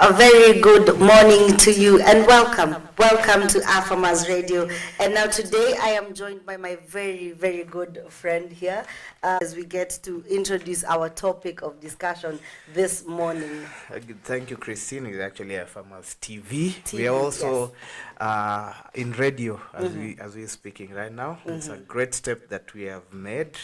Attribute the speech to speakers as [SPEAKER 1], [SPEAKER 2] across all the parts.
[SPEAKER 1] A very good morning to you and welcome. Welcome to Afamas Radio. And now today I am joined by my very good friend here as we get to introduce our topic of discussion this morning.
[SPEAKER 2] Thank you, Christine. It's actually Afamas TV. We are also in radio as we're speaking right now. It's a great step that we have made.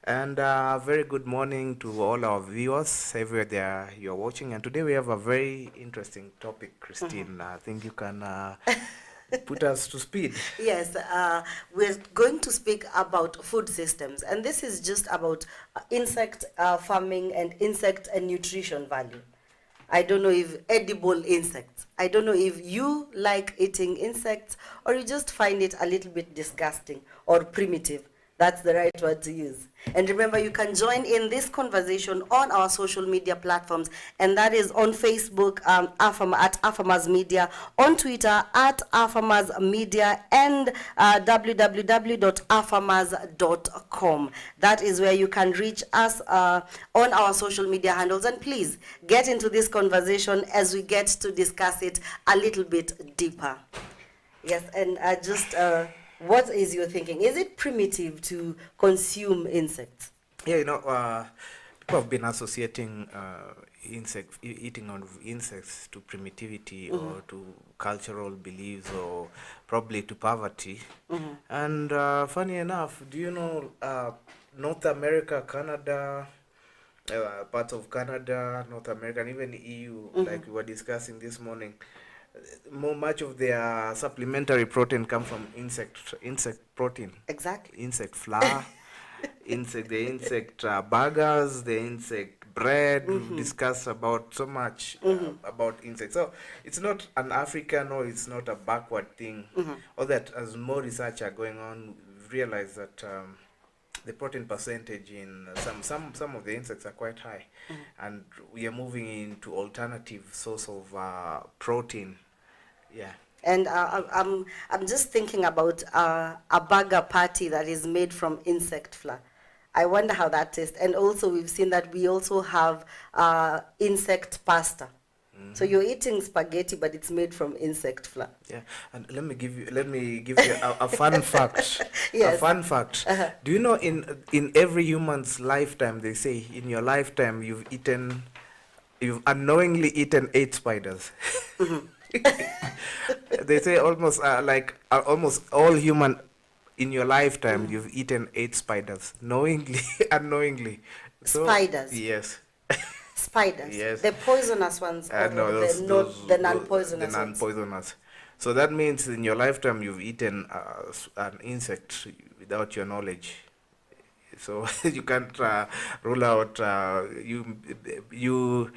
[SPEAKER 2] And very good morning to all our viewers everywhere you're watching. And today we have a very interesting topic, Christine. I think you can put us to speed.
[SPEAKER 1] Yes, we're going to speak about food systems. And this is just about insect farming and insect and nutrition value. I don't know if edible insects. I don't know if you like eating insects or you just find it a little bit disgusting or primitive. That's the right word to use. And remember, you can join in this conversation on our social media platforms, and that is on Facebook, at Afamas Media, on Twitter, at Afamas Media, and www.afamas.com. That is where you can reach us on our social media handles. And please, get into this conversation as we get to discuss it a little bit deeper. Yes, and what is your thinking? Is it primitive to consume insects?
[SPEAKER 2] Yeah, people have been associating eating of insects to primitivity or to cultural beliefs or probably to poverty. And funny enough, do you know North America, Canada, parts of Canada, North America, and even EU, like we were discussing this morning, much of their supplementary protein come from insect protein.
[SPEAKER 1] Exactly.
[SPEAKER 2] Insect flour, the insect burgers, the insect bread. We discuss about so much about insects. So it's not an African or it's not a backward thing. Or that as more research are going on, we've realized that the protein percentage in some of the insects are quite high, and we are moving into alternative source of protein. Yeah.
[SPEAKER 1] And I'm just thinking about a burger patty that is made from insect flour. I wonder how that tastes. And also we've seen that we also have insect pasta. So you're eating spaghetti, but it's made from insect flour.
[SPEAKER 2] Yeah, and let me give you a fun fact.
[SPEAKER 1] Yes.
[SPEAKER 2] A fun fact. Do you know in every human's lifetime, they say in your lifetime you've unknowingly eaten 8 spiders. They say almost all human in your lifetime you've eaten 8 spiders, knowingly, unknowingly. So,
[SPEAKER 1] spiders.
[SPEAKER 2] yes.
[SPEAKER 1] Spiders.
[SPEAKER 2] Yes.
[SPEAKER 1] The poisonous ones, or
[SPEAKER 2] no,
[SPEAKER 1] the non-poisonous
[SPEAKER 2] the non-poisonous. So that means in your lifetime you've eaten an insect without your knowledge. So you can't rule out you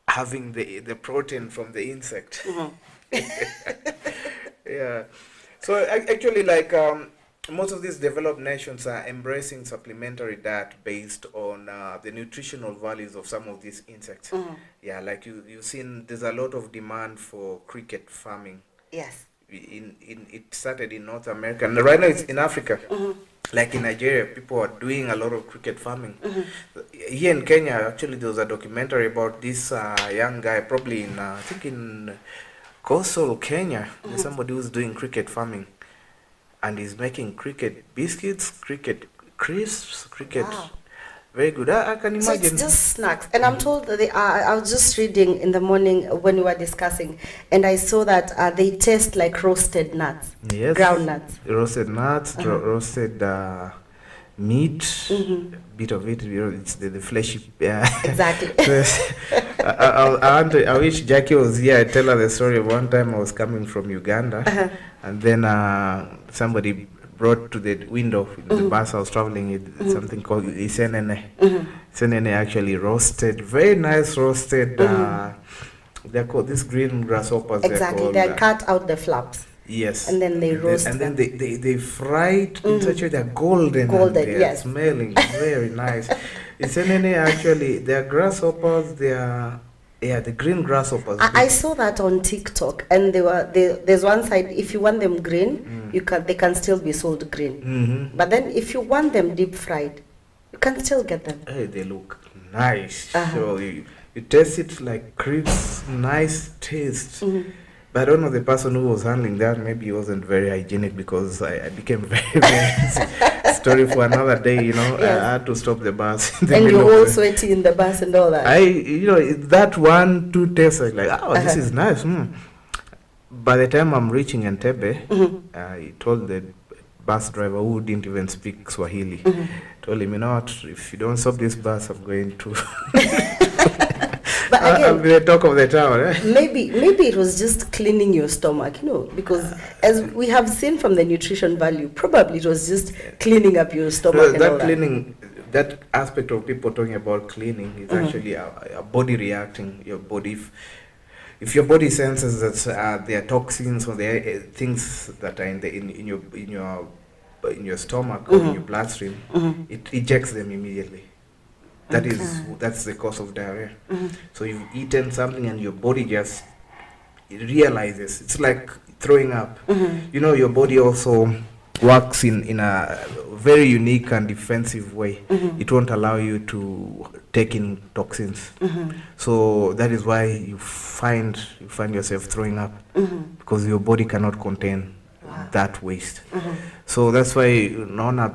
[SPEAKER 2] having the protein from the insect. Yeah. So actually, like most of these developed nations are embracing supplementary diet based on the nutritional values of some of these insects. Yeah, like you've seen, there's a lot of demand for cricket farming.
[SPEAKER 1] Yes.
[SPEAKER 2] It started in North America, and right now it's in Africa. Like in Nigeria, people are doing a lot of cricket farming. Here in Kenya, actually, there was a documentary about this young guy, probably I think in coastal Kenya. There's somebody who's doing cricket farming, and he's making cricket biscuits, cricket crisps, cricket.
[SPEAKER 1] Wow.
[SPEAKER 2] Very good. I can imagine.
[SPEAKER 1] So it's just snacks. And I'm told that I was just reading in the morning when we were discussing, and I saw that they taste like roasted nuts.
[SPEAKER 2] Yes.
[SPEAKER 1] Ground nuts.
[SPEAKER 2] Roasted nuts, roasted meat, bit of it, it's the fleshy.
[SPEAKER 1] Exactly.
[SPEAKER 2] I wish Jackie was here. I tell her the story of one time I was coming from Uganda, and then somebody brought to the window the bus I was traveling with something called isenene. Isenene actually roasted, very nice roasted. They're called these green grasshoppers.
[SPEAKER 1] Exactly, they cut out the flaps.
[SPEAKER 2] Yes.
[SPEAKER 1] And then they roast
[SPEAKER 2] them.
[SPEAKER 1] them.
[SPEAKER 2] And then they fry it in such a way they're golden. They're
[SPEAKER 1] yes.
[SPEAKER 2] Smelling very nice. Isenene actually, they're grasshoppers, the green grasshoppers.
[SPEAKER 1] I saw that on TikTok, and there's one side, if you want them green, they can still be sold green. But then if you want them deep fried, you can still get them.
[SPEAKER 2] Hey, they look nice. So you You taste it like crisp, nice taste. But I don't know, the person who was handling that, maybe he wasn't very hygienic, because I became very, very sick. Story for another day, you know.
[SPEAKER 1] Yes.
[SPEAKER 2] I had to stop the bus. In the
[SPEAKER 1] And
[SPEAKER 2] middle
[SPEAKER 1] you're
[SPEAKER 2] of
[SPEAKER 1] all
[SPEAKER 2] the-
[SPEAKER 1] sweaty in the bus and all that.
[SPEAKER 2] that 1-2 tastes like, oh, this is nice. By the time I'm reaching Entebbe, I told the bus driver, who didn't even speak Swahili, told him, you know what, if you don't stop this bus, I'm going to...
[SPEAKER 1] But
[SPEAKER 2] I'll
[SPEAKER 1] again,
[SPEAKER 2] be the talk of the town. Eh?
[SPEAKER 1] maybe it was just cleaning your stomach, you know, because as we have seen from the nutrition value, probably it was just cleaning up your stomach.
[SPEAKER 2] So
[SPEAKER 1] and
[SPEAKER 2] that
[SPEAKER 1] all
[SPEAKER 2] cleaning, that aspect of people talking about cleaning is actually a body reacting. Your body, if your body senses that there are toxins or there are things that are in your stomach or in your bloodstream, it ejects them immediately. That's the cause of diarrhea. So you've eaten something and your body just realizes. It's like throwing up. You know, your body also works in a very unique and defensive way. It won't allow you to take in toxins. So that is why you find yourself throwing up, because your body cannot contain that waste. So that's why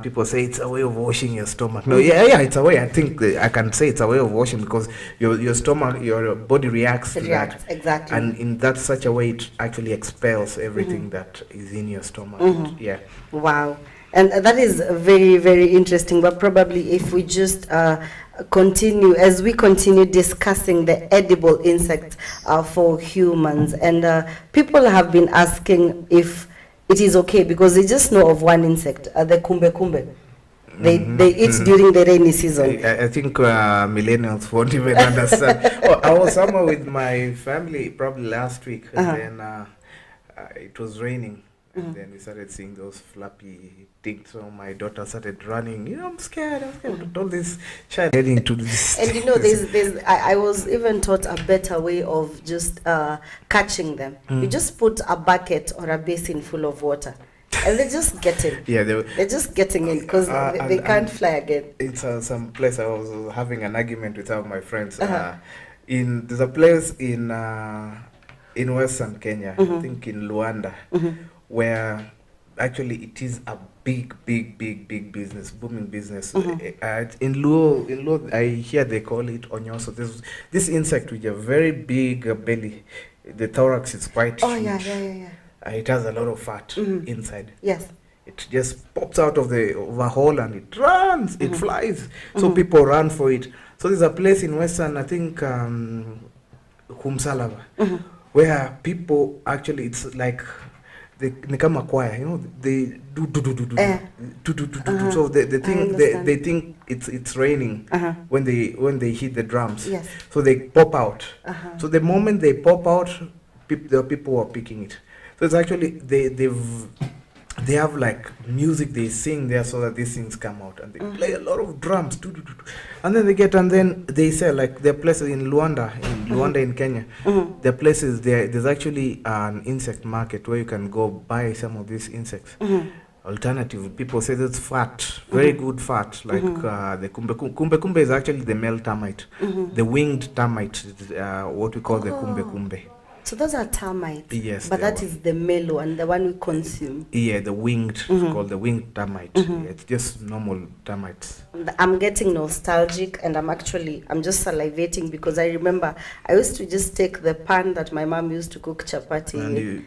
[SPEAKER 2] people say it's a way of washing your stomach. No, yeah, it's a way. I think I can say it's a way of washing, because your stomach, your body reacts to that.
[SPEAKER 1] Exactly.
[SPEAKER 2] And in that such a way, it actually expels everything that is in your stomach. Yeah.
[SPEAKER 1] Wow. And that is very, very interesting. But probably if we just continue discussing the edible insects for humans, and people have been asking if it is okay, because they just know of one insect, the kumbe. They eat during the rainy season.
[SPEAKER 2] I think millennials won't even understand. I was somewhere with my family probably last week, and then it was raining. And then we started seeing those flappy things. So my daughter started running. You know, I'm scared. All this child heading to this.
[SPEAKER 1] And you know, I was even taught a better way of just catching them. You just put a bucket or a basin full of water, and they just get in.
[SPEAKER 2] Yeah,
[SPEAKER 1] they're just getting in, because they can't fly again.
[SPEAKER 2] It's some place I was having an argument with some of my friends. There's a place in Western Kenya, I think in Luanda, where actually it is a big business, booming business. In Luo, I hear they call it onyoso. This insect with a very big belly. The thorax is quite huge.
[SPEAKER 1] Yeah.
[SPEAKER 2] It has a lot of fat inside.
[SPEAKER 1] Yes.
[SPEAKER 2] It just pops out of the hole and it runs, it flies. So people run for it. So there's a place in Western, I think, Kumsalava, where people actually, it's like, they come a choir, you know, they do. So they think it's raining when they hit the drums.
[SPEAKER 1] Yes.
[SPEAKER 2] So they pop out. So the moment they pop out, the people are picking it. So it's actually they have like music they sing there so that these things come out, and they play a lot of drums, and then they sell, like there are places in Luanda in Kenya. There are places there's actually an insect market where you can go buy some of these insects. Alternative, people say that's fat, very good fat, like the kumbe is actually the male termite, the winged termite, what we call the kumbe.
[SPEAKER 1] So those are termites.
[SPEAKER 2] Yes.
[SPEAKER 1] But that is the male one, the one we consume.
[SPEAKER 2] Yeah, the winged, it's called the winged termite. Yeah, it's just normal termites.
[SPEAKER 1] I'm getting nostalgic, and I'm just salivating, because I remember I used to just take the pan that my mom used to cook chapati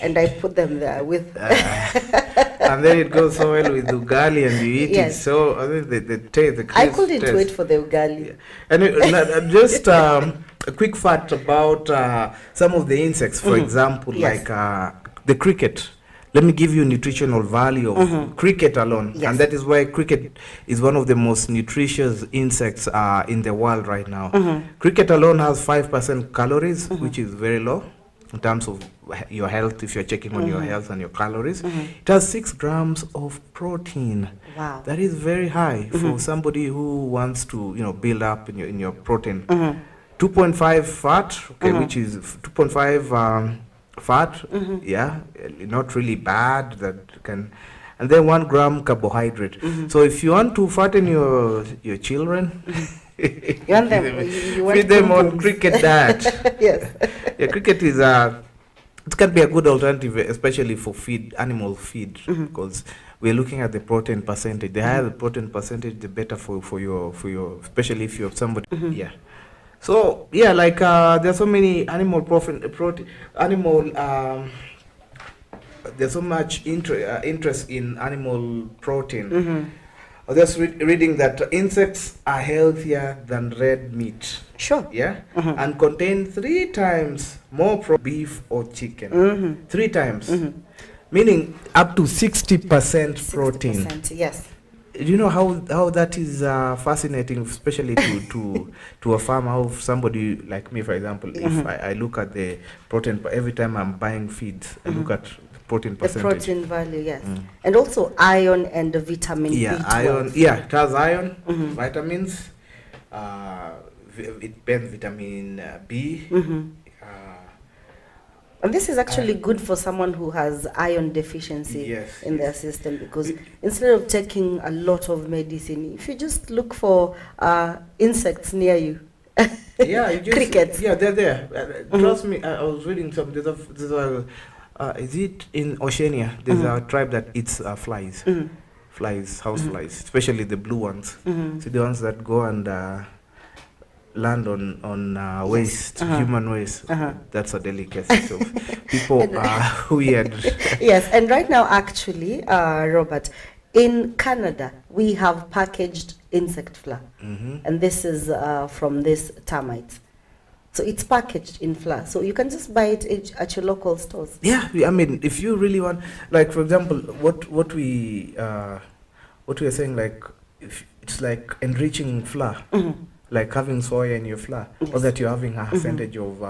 [SPEAKER 1] and I put them there with
[SPEAKER 2] and then it goes so well with ugali, and you eat it. So the taste, the crisp
[SPEAKER 1] I couldn't
[SPEAKER 2] taste.
[SPEAKER 1] wait for the ugali.
[SPEAKER 2] Yeah. And just a quick fact about some of the insects, for example, like the cricket. Let me give you nutritional value of cricket alone.
[SPEAKER 1] Yes.
[SPEAKER 2] And that is why cricket is one of the most nutritious insects in the world right now. Cricket alone has 5% calories, which is very low in terms of your health, if you're checking on your health and your calories. It has 6 grams of protein.
[SPEAKER 1] Wow.
[SPEAKER 2] That is very high for somebody who wants to, build up in your protein. 2.5 fat, which is 2.5 fat, not really bad. That can, and then 1 gram carbohydrate. So if you want to fatten your children,
[SPEAKER 1] You want them, you want
[SPEAKER 2] feed them on
[SPEAKER 1] pom-poms.
[SPEAKER 2] cricket diet.
[SPEAKER 1] Yes.
[SPEAKER 2] Yeah, cricket is it can be a good alternative, especially for animal feed, because we're looking at the protein percentage. The higher the protein percentage, the better for your, especially if you have somebody. Yeah. So yeah, like there's so many animal there's so much interest in animal protein. I was just reading that insects are healthier than red meat.
[SPEAKER 1] Sure.
[SPEAKER 2] Yeah, and contain 3 times more beef or chicken. 3 times, meaning up to 60% protein.
[SPEAKER 1] 60%, yes.
[SPEAKER 2] You know how that is fascinating, especially to a farmer, how somebody like me, for example, if I look at the protein every time I'm buying feeds, I look at protein percentage.
[SPEAKER 1] The protein value, yes. And also iron and the vitamin
[SPEAKER 2] Yeah,
[SPEAKER 1] B12.
[SPEAKER 2] iron. Yeah, it has iron, vitamins. It burns vitamin B.
[SPEAKER 1] And this is actually good for someone who has iron deficiency
[SPEAKER 2] Yes,
[SPEAKER 1] in their system, because instead of taking a lot of medicine, if you just look for insects near you,
[SPEAKER 2] Yeah, you just,
[SPEAKER 1] crickets.
[SPEAKER 2] Yeah, they're there. Trust me, I was reading some. There's a is it in Oceania? There's a tribe that eats flies, house flies, especially the blue ones. So the ones that go and land on waste, human waste. That's a delicacy. So people are weird.
[SPEAKER 1] Yes, and right now, actually, Robert, in Canada, we have packaged insect flour, and this is from this termites. So it's packaged in flour, so you can just buy it at your local stores.
[SPEAKER 2] Yeah, I mean, if you really want, like for example, what we are saying, like if it's like enriching flour, like having soya in your flour, or that you're having a percentage of.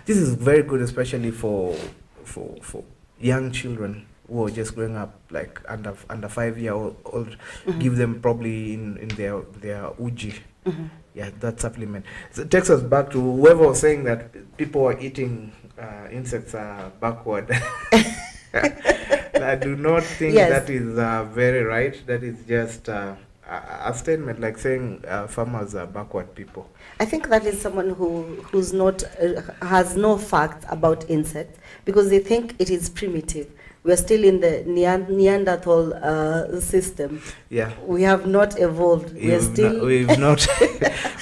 [SPEAKER 2] This is very good, especially for young children who are just growing up, like under 5-year-old. Give them probably in their uji. Yeah, that supplement. So it takes us back to whoever was saying that people are eating insects backward. I do not think that is very right. That is just a statement, like saying farmers are backward people.
[SPEAKER 1] I think that is someone who's not has no facts about insects, because they think it is primitive. We are still in the Neanderthal system.
[SPEAKER 2] Yeah.
[SPEAKER 1] We have not evolved.
[SPEAKER 2] We've not.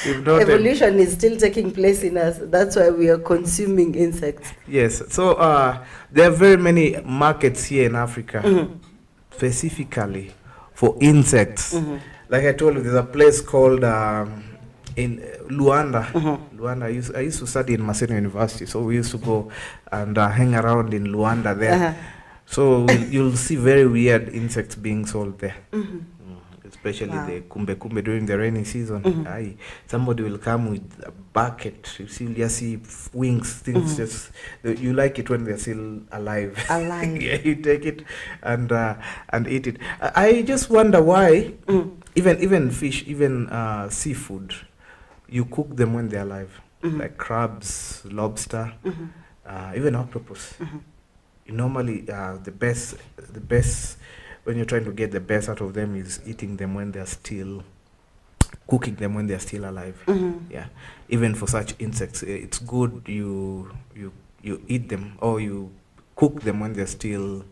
[SPEAKER 1] Evolution is still taking place in us. That's why we are consuming insects.
[SPEAKER 2] Yes. So there are very many markets here in Africa, specifically for insects. Like I told you, there's a place called in Luanda. Luanda. I used to study in Maseno University, so we used to go and hang around in Luanda there. So you'll see very weird insects being sold there, especially the kumbe during the rainy season. Somebody will come with a bucket. You see wings, things. Just you like it when they're still alive. Yeah, you take it and eat it. I just wonder why even fish, even seafood, you cook them when they're alive, like crabs, lobster, even octopus. Normally the best when you're trying to get the best out of them is eating them when they're still cooking them when they're still alive. Yeah, even for such insects, it's good you eat them or you cook them when they're still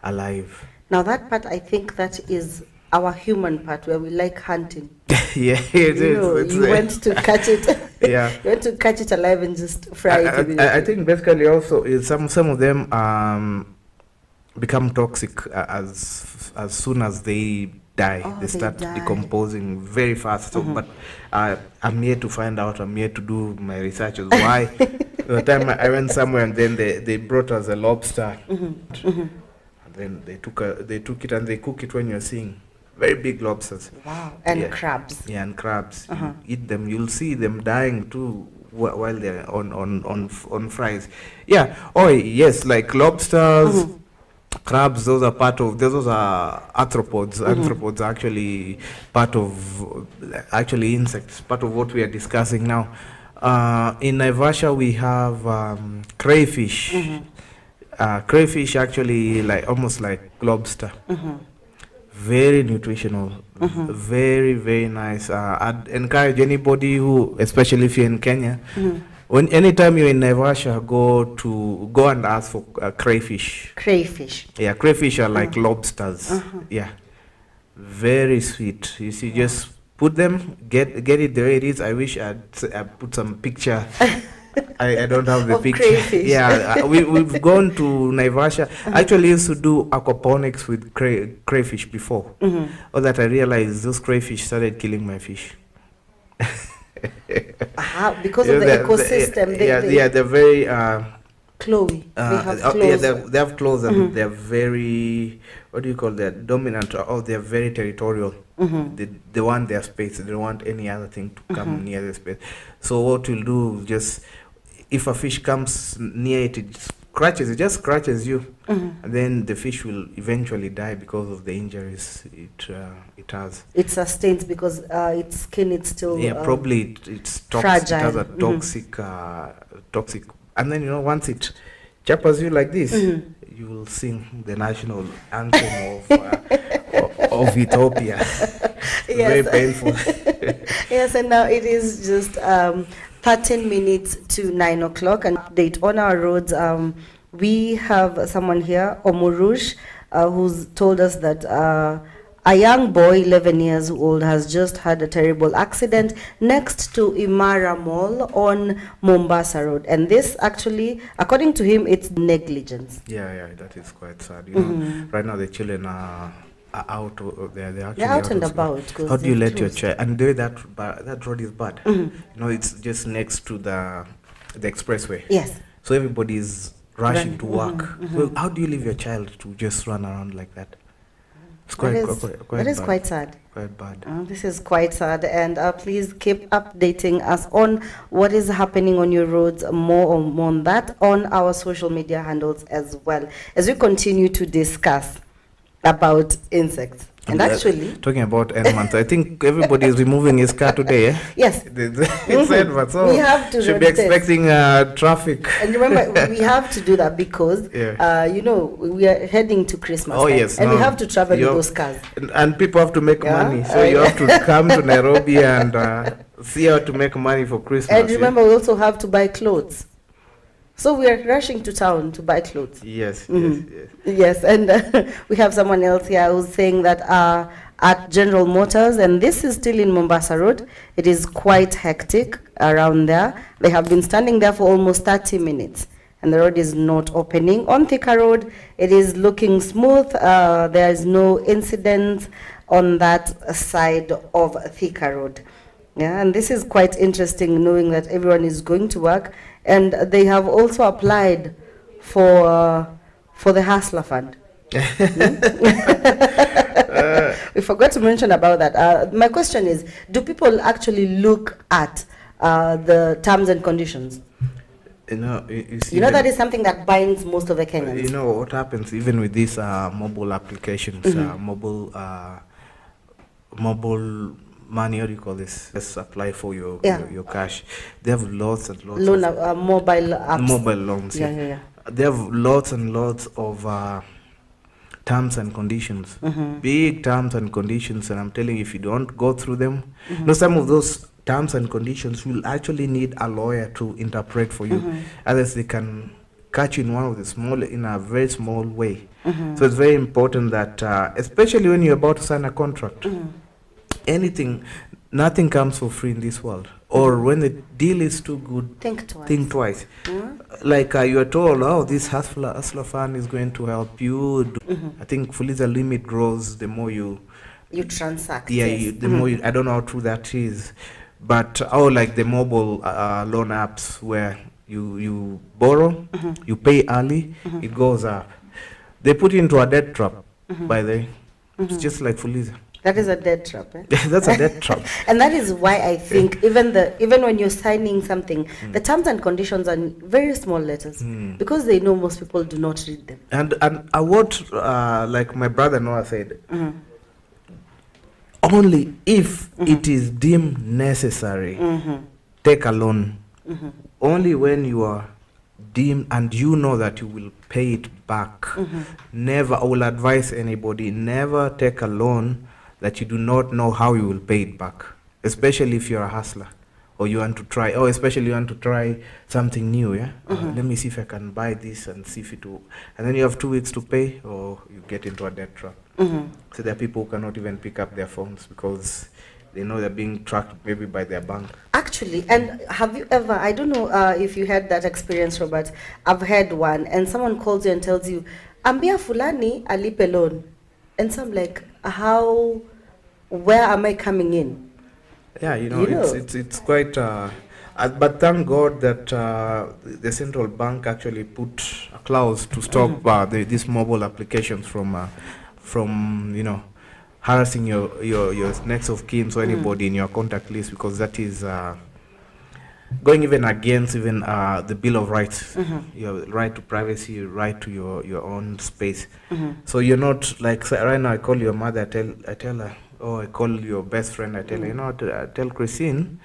[SPEAKER 2] alive.
[SPEAKER 1] Now that part, I think that is our human part, where we like hunting.
[SPEAKER 2] Yeah,
[SPEAKER 1] you went to catch it.
[SPEAKER 2] Yeah,
[SPEAKER 1] you went to catch it alive and just fry it.
[SPEAKER 2] I think basically also is some of them become toxic as soon as they die. They start decomposing very fast. So, but I'm here to find out. I'm here to do my research. Why? The time I went somewhere and then they brought us a lobster, and then they took it and they cook it when you're seeing. Very big lobsters.
[SPEAKER 1] Wow. And crabs.
[SPEAKER 2] Yeah, and crabs. You eat them, you'll see them dying too while they're on fries. Yeah. Oh yes, like lobsters, crabs. Those are arthropods. Arthropods are actually part of insects. Part of what we are discussing now. In Naivasha we have crayfish. Crayfish actually almost like lobster. very nutritional, very, very nice. I'd encourage anybody who, especially if you're in Kenya, when anytime you're in Naivasha, go and ask for crayfish.
[SPEAKER 1] Crayfish.
[SPEAKER 2] Yeah, crayfish are like lobsters. Yeah, very sweet. You see, just put them, get it the way it is. I wish I put some picture. I don't have the
[SPEAKER 1] Of
[SPEAKER 2] picture.
[SPEAKER 1] crayfish.
[SPEAKER 2] Yeah, we've gone to Naivasha. Actually, used to do aquaponics with crayfish before. All that I realized, those crayfish started killing my fish.
[SPEAKER 1] Because of the ecosystem.
[SPEAKER 2] They're very
[SPEAKER 1] Chloe. They have claws.
[SPEAKER 2] Yeah, they have claws, and they're very, what do you call that? Dominant. Oh, they're very territorial. They want their space. They don't want any other thing to come near their space. So what we'll do, just if a fish comes near it, it just scratches you, and then the fish will eventually die because of the injuries it has.
[SPEAKER 1] It sustains because its skin is still
[SPEAKER 2] probably it's toxic.
[SPEAKER 1] fragile.
[SPEAKER 2] It has a toxic, and then once it chappers you like this, you will sing the national anthem of Ethiopia. Very painful.
[SPEAKER 1] Yes, and now it is just 13 minutes to 9 o'clock. An update on our roads. We have someone here, Omurush, who's told us that a young boy, 11 years old, has just had a terrible accident next to Imara Mall on Mombasa Road. And this actually, according to him, it's negligence.
[SPEAKER 2] Yeah, that is quite sad. Right now the children are out. They're actually
[SPEAKER 1] out and about.
[SPEAKER 2] How do you let your child? And the way that road is bad. It's just next to the expressway.
[SPEAKER 1] Yes.
[SPEAKER 2] So everybody is rushing to work. So how do you leave your child to just run around like that? It's quite
[SPEAKER 1] quite sad.
[SPEAKER 2] Quite bad.
[SPEAKER 1] This is quite sad, and please keep updating us on what is happening on your roads. More on that on our social media handles as well, as we continue to discuss about insects. And actually,
[SPEAKER 2] talking about N-month, I think everybody is removing his car today.
[SPEAKER 1] Yes.
[SPEAKER 2] It's N-month, so
[SPEAKER 1] we have to
[SPEAKER 2] should be expecting traffic.
[SPEAKER 1] And remember, we have to do that because, we are heading to Christmas.
[SPEAKER 2] Oh,
[SPEAKER 1] time,
[SPEAKER 2] yes.
[SPEAKER 1] And we have to travel with those cars.
[SPEAKER 2] And people have to make money. So you have to come to Nairobi and see how to make money for Christmas.
[SPEAKER 1] And remember, we also have to buy clothes. So we are rushing to town to buy clothes.
[SPEAKER 2] Yes.
[SPEAKER 1] Yes, and we have someone else here who's saying that at General Motors, and this is still in Mombasa Road, it is quite hectic around there. They have been standing there for almost 30 minutes, and the road is not opening. On Thika Road, it is looking smooth. There is no incident on that side of Thika Road. Yeah, and this is quite interesting, knowing that everyone is going to work, and they have also applied for the Hustler Fund. We forgot to mention about that. My question is, do people actually look at the terms and conditions?
[SPEAKER 2] You see,
[SPEAKER 1] that is something that binds most of the Kenyans.
[SPEAKER 2] You know what happens even with these mobile applications, mobile money, what do you call this? Let's apply for your cash. They have lots and lots of
[SPEAKER 1] mobile apps.
[SPEAKER 2] Mobile loans. Yeah. They have lots and lots of terms and conditions, big terms and conditions, and I'm telling you, if you don't go through them, some of those terms and conditions will actually need a lawyer to interpret for you. Others, they can catch you in a very small way. So it's very important that, especially when you're about to sign a contract, nothing comes for free in this world. Or when the deal is too good, think twice. Like you are told, this Hustler Fund is going to help you. I think Fuliza limit grows the more you
[SPEAKER 1] transact.
[SPEAKER 2] Yeah, the more I don't know how true that is. But like the mobile loan apps where you borrow, you pay early, it goes up. They put you into a debt trap, by the way. It's just like Fuliza.
[SPEAKER 1] That is a debt trap.
[SPEAKER 2] That's a debt trap.
[SPEAKER 1] And that is why I think even when you're signing something, the terms and conditions are in very small letters because they know most people do not read them.
[SPEAKER 2] And what like my brother Noah said, only if it is deemed necessary, take a loan. Only when you are deem and you know that you will pay it back. Never, I will advise anybody, never take a loan that you do not know how you will pay it back, especially if you're a hustler or you want to try, or especially you want to try something new. Let me see if I can buy this and see if it will, and then you have 2 weeks to pay, or you get into a debt trap. So there are people who cannot even pick up their phones because they know they're being tracked maybe by their bank.
[SPEAKER 1] Actually, and have you ever, I don't know if you had that experience, Robert, I've had one, and someone calls you and tells you, ambia fulani alipe loan. And so I'm like, how, where am I coming in?
[SPEAKER 2] Yeah, it's quite, but thank God that the central bank actually put a clause to stop these mobile applications from harassing your next of kin or anybody in your contact list, because that is going even against even the Bill of Rights. Your right to privacy, your right to your own space. So you're not like, so right now I call your mother, I tell her, oh, I call your best friend, I tell her, tell Christine,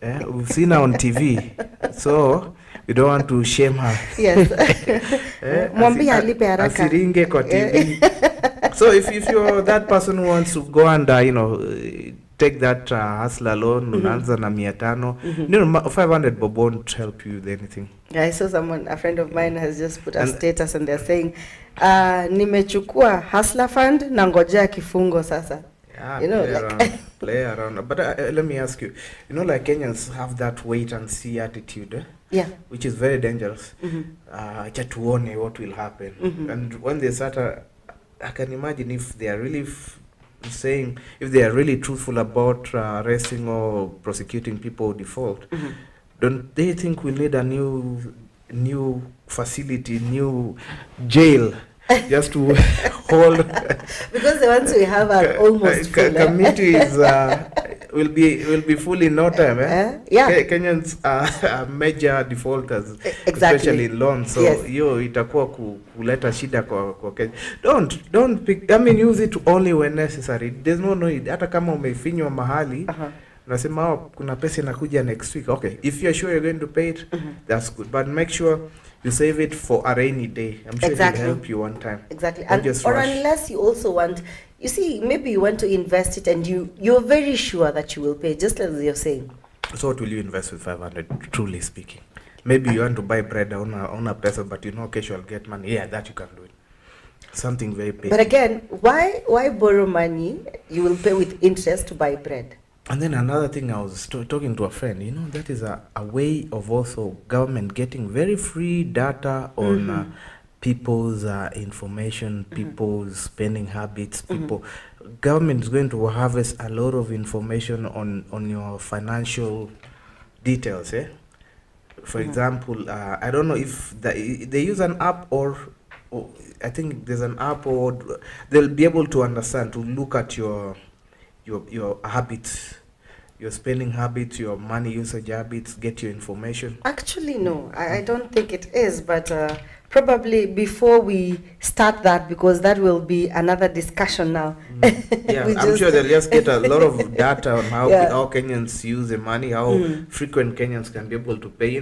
[SPEAKER 2] we've seen her on TV, so we don't want to shame her.
[SPEAKER 1] Yes. Mwambie alipe haraka.
[SPEAKER 2] Asiringe kwa TV. So if you're that person who wants to go and take that hustler loan, unaanza na 500, 500 bob won't help you with anything.
[SPEAKER 1] Yeah, I saw someone, a friend of mine has just put a status and they're saying, nimechukua hustler fund na ngojea kifungo sasa.
[SPEAKER 2] Yeah, play around. But let me ask you, like Kenyans have that wait and see attitude,
[SPEAKER 1] yeah,
[SPEAKER 2] which is very dangerous. Chatuone what will happen. And when they start, I can imagine if they are really saying, if they are really truthful about arresting or prosecuting people who default, don't they think we need a new facility, new jail? Just to hold,
[SPEAKER 1] because the ones we have are almost full.
[SPEAKER 2] Committees will be full in no time.
[SPEAKER 1] Yeah.
[SPEAKER 2] Kenyans are major defaulters,
[SPEAKER 1] exactly,
[SPEAKER 2] especially in loans. So
[SPEAKER 1] yes,
[SPEAKER 2] itakuwa kuleta shida kwa Kenya. Don't pick. I mean, use it only when necessary. There's no need. Hata kama umefinywa mahali. Unasema kuna pesa inakuja next week. Okay, if you're sure you're going to pay it, that's good. But make sure you save it for a rainy day. I'm sure
[SPEAKER 1] exactly,
[SPEAKER 2] it will help you one time.
[SPEAKER 1] Exactly.
[SPEAKER 2] And
[SPEAKER 1] or unless you also want, you see, maybe you want to invest it and you're very sure that you will pay, just as you're saying.
[SPEAKER 2] So what will you invest with 500, truly speaking? Maybe you want to buy bread on a peso, but okay, you'll get money. Yeah, that you can do it. Something very basic.
[SPEAKER 1] But again, why borrow money? You will pay with interest to buy bread.
[SPEAKER 2] And then another thing, I was talking to a friend, that is a way of also government getting very free data on people's information, people's spending habits, government is going to harvest a lot of information on your financial details. For example, I don't know if they use an app or I think there's an app, or they'll be able to understand, to look at your habits, your spending habits, your money usage habits, get your information. Actually,
[SPEAKER 1] no, I don't think it is, but probably before we start that, because that will be another discussion now.
[SPEAKER 2] Yeah, I'm sure they'll just get a lot of data on how Kenyans use the money, how frequent Kenyans can be able to pay.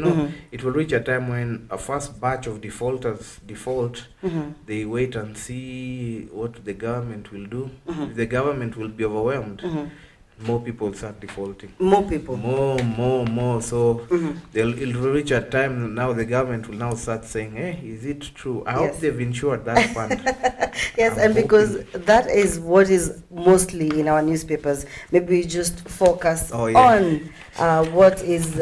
[SPEAKER 2] It will reach a time when a first batch of defaulters default. They wait and see what the government will do. The government will be overwhelmed. More people start defaulting. More people. More. So it'll reach a time now the government will now start saying, hey, is it true? I hope they've insured that fund.
[SPEAKER 1] Yes, and because that is what is mostly in our newspapers. Maybe we just focus on what is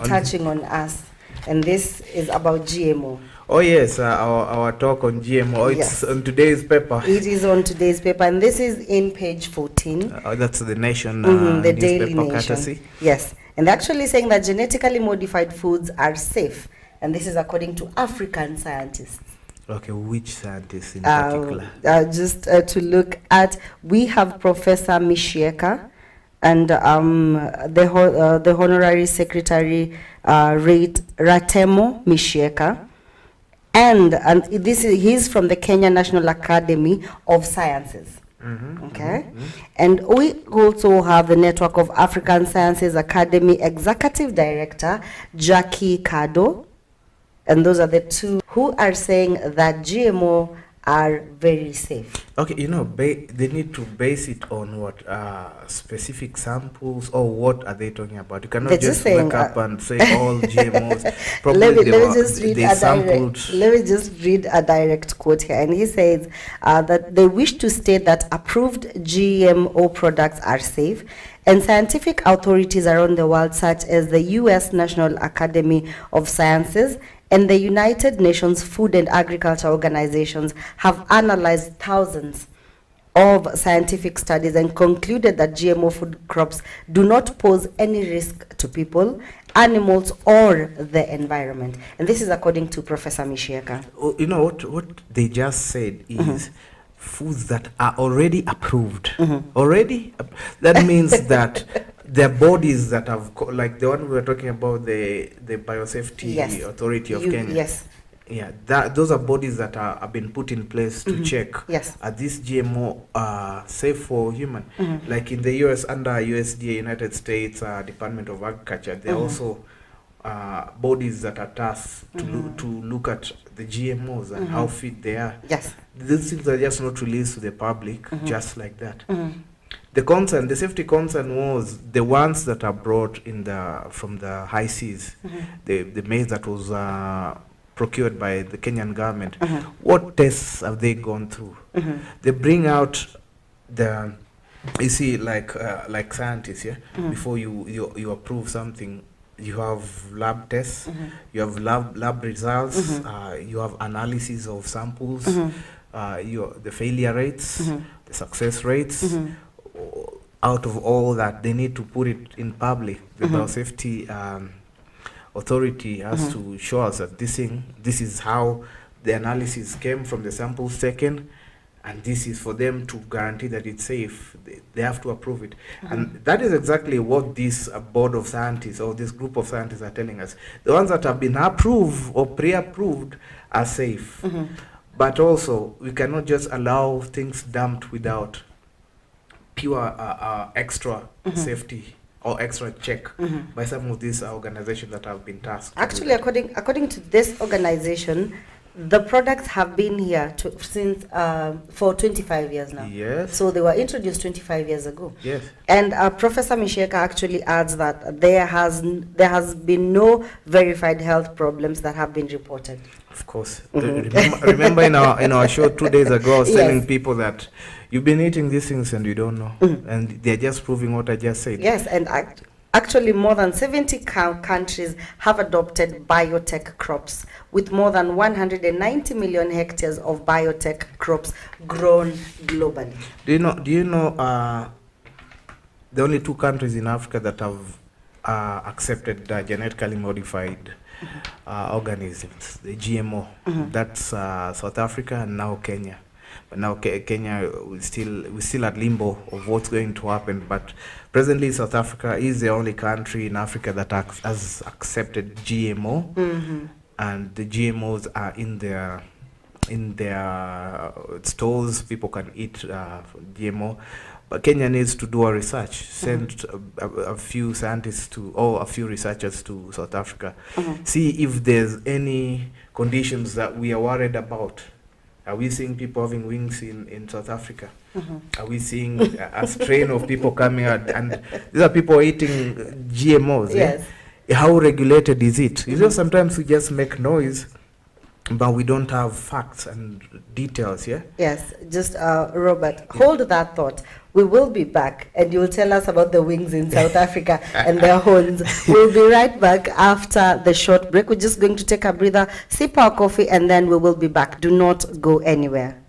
[SPEAKER 1] touching on us. And this is about GMO.
[SPEAKER 2] Oh yes, our talk on GMO. It's on today's paper.
[SPEAKER 1] It is on today's paper, and this is in page 14.
[SPEAKER 2] That's the Nation,
[SPEAKER 1] the Daily Nation. Courtesy. Yes, and they're actually saying that genetically modified foods are safe, and this is according to African scientists.
[SPEAKER 2] Okay, which scientists in particular?
[SPEAKER 1] Just to look at, we have Professor Mishieka and the Honorary Secretary Ratemo Mishieka. And he's from the Kenya National Academy of Sciences. Okay. And we also have the Network of African Sciences Academy Executive Director, Jackie Kado. And those are the two who are saying that GMO are very safe.
[SPEAKER 2] Okay, you know, they need to base it on what specific samples, or what are they talking about? You cannot
[SPEAKER 1] They're
[SPEAKER 2] just
[SPEAKER 1] just saying,
[SPEAKER 2] wake up and say all GMOs.
[SPEAKER 1] let
[SPEAKER 2] Probably
[SPEAKER 1] me just read
[SPEAKER 2] they sampled.
[SPEAKER 1] let me just read a direct quote here, and he says that they wish to state that approved GMO products are safe, and scientific authorities around the world, such as the U.S. National Academy of Sciences and the United Nations Food and Agriculture Organizations, have analyzed thousands of scientific studies and concluded that GMO food crops do not pose any risk to people, animals, or the environment. And this is according to Professor Mishieka.
[SPEAKER 2] Oh, you know what they just said is foods that are already approved. Already? That means that their bodies that have, like the one we were talking about, the Biosafety
[SPEAKER 1] Yes.
[SPEAKER 2] Authority of Kenya.
[SPEAKER 1] Yes.
[SPEAKER 2] Yeah, those are bodies that have been put in place to check
[SPEAKER 1] Yes.
[SPEAKER 2] are these GMO safe for human. Like in the US, under USDA, United States Department of Agriculture, there are also bodies that are tasked to look at the GMOs and how fit they are.
[SPEAKER 1] Yes.
[SPEAKER 2] These things are just not released to the public just like that. The safety concern was the ones that are brought from the high seas, the maize that was procured by the Kenyan government. What tests have they gone through? They bring out you see, like scientists, yeah. Before you approve something, you have lab tests, you have lab results, you have analysis of samples, the failure rates, the success rates. Out of all that, they need to put it in public. The Biosafety Authority has to show us that this is how the analysis came from the samples taken, and this is for them to guarantee that it's safe. They have to approve it. And that is exactly what this board of scientists, or this group of scientists, are telling us. The ones that have been approved or pre-approved are safe. But also, we cannot just allow things dumped without pure extra safety or extra check by some of these organizations that have been tasked.
[SPEAKER 1] Actually, according to this organization, the products have been here since for 25 years now.
[SPEAKER 2] Yes.
[SPEAKER 1] So they were introduced 25 years ago.
[SPEAKER 2] Yes.
[SPEAKER 1] And Professor Mishieka actually adds that there has been no verified health problems that have been reported.
[SPEAKER 2] Of course. Remember in our show 2 days ago, I was telling people that you've been eating these things and you don't know. And they're just proving what I just said.
[SPEAKER 1] Yes, and actually more than 70 countries have adopted biotech crops, with more than 190 million hectares of biotech crops grown globally.
[SPEAKER 2] Do you know the only 2 countries in Africa that have accepted genetically modified organisms, the GMO? That's South Africa and now Kenya. But now Kenya we're still at limbo of what's going to happen. But presently, South Africa is the only country in Africa that has accepted GMO, and the GMOs are in their stores. People can eat GMO. But Kenya needs to do a research, send a few scientists a few researchers to South Africa, see if there's any conditions that we are worried about. Are we seeing people having wings in South Africa? Are we seeing a strain of people coming out? And these are people eating GMOs.
[SPEAKER 1] Yes.
[SPEAKER 2] Yeah? How regulated is it? You know, sometimes we just make noise, but we don't have facts and details, yeah?
[SPEAKER 1] Yes, just Robert, hold that thought. We will be back, and you will tell us about the wings in South Africa and their horns. We'll be right back after the short break. We're just going to take a breather, sip our coffee, and then we will be back. Do not go anywhere.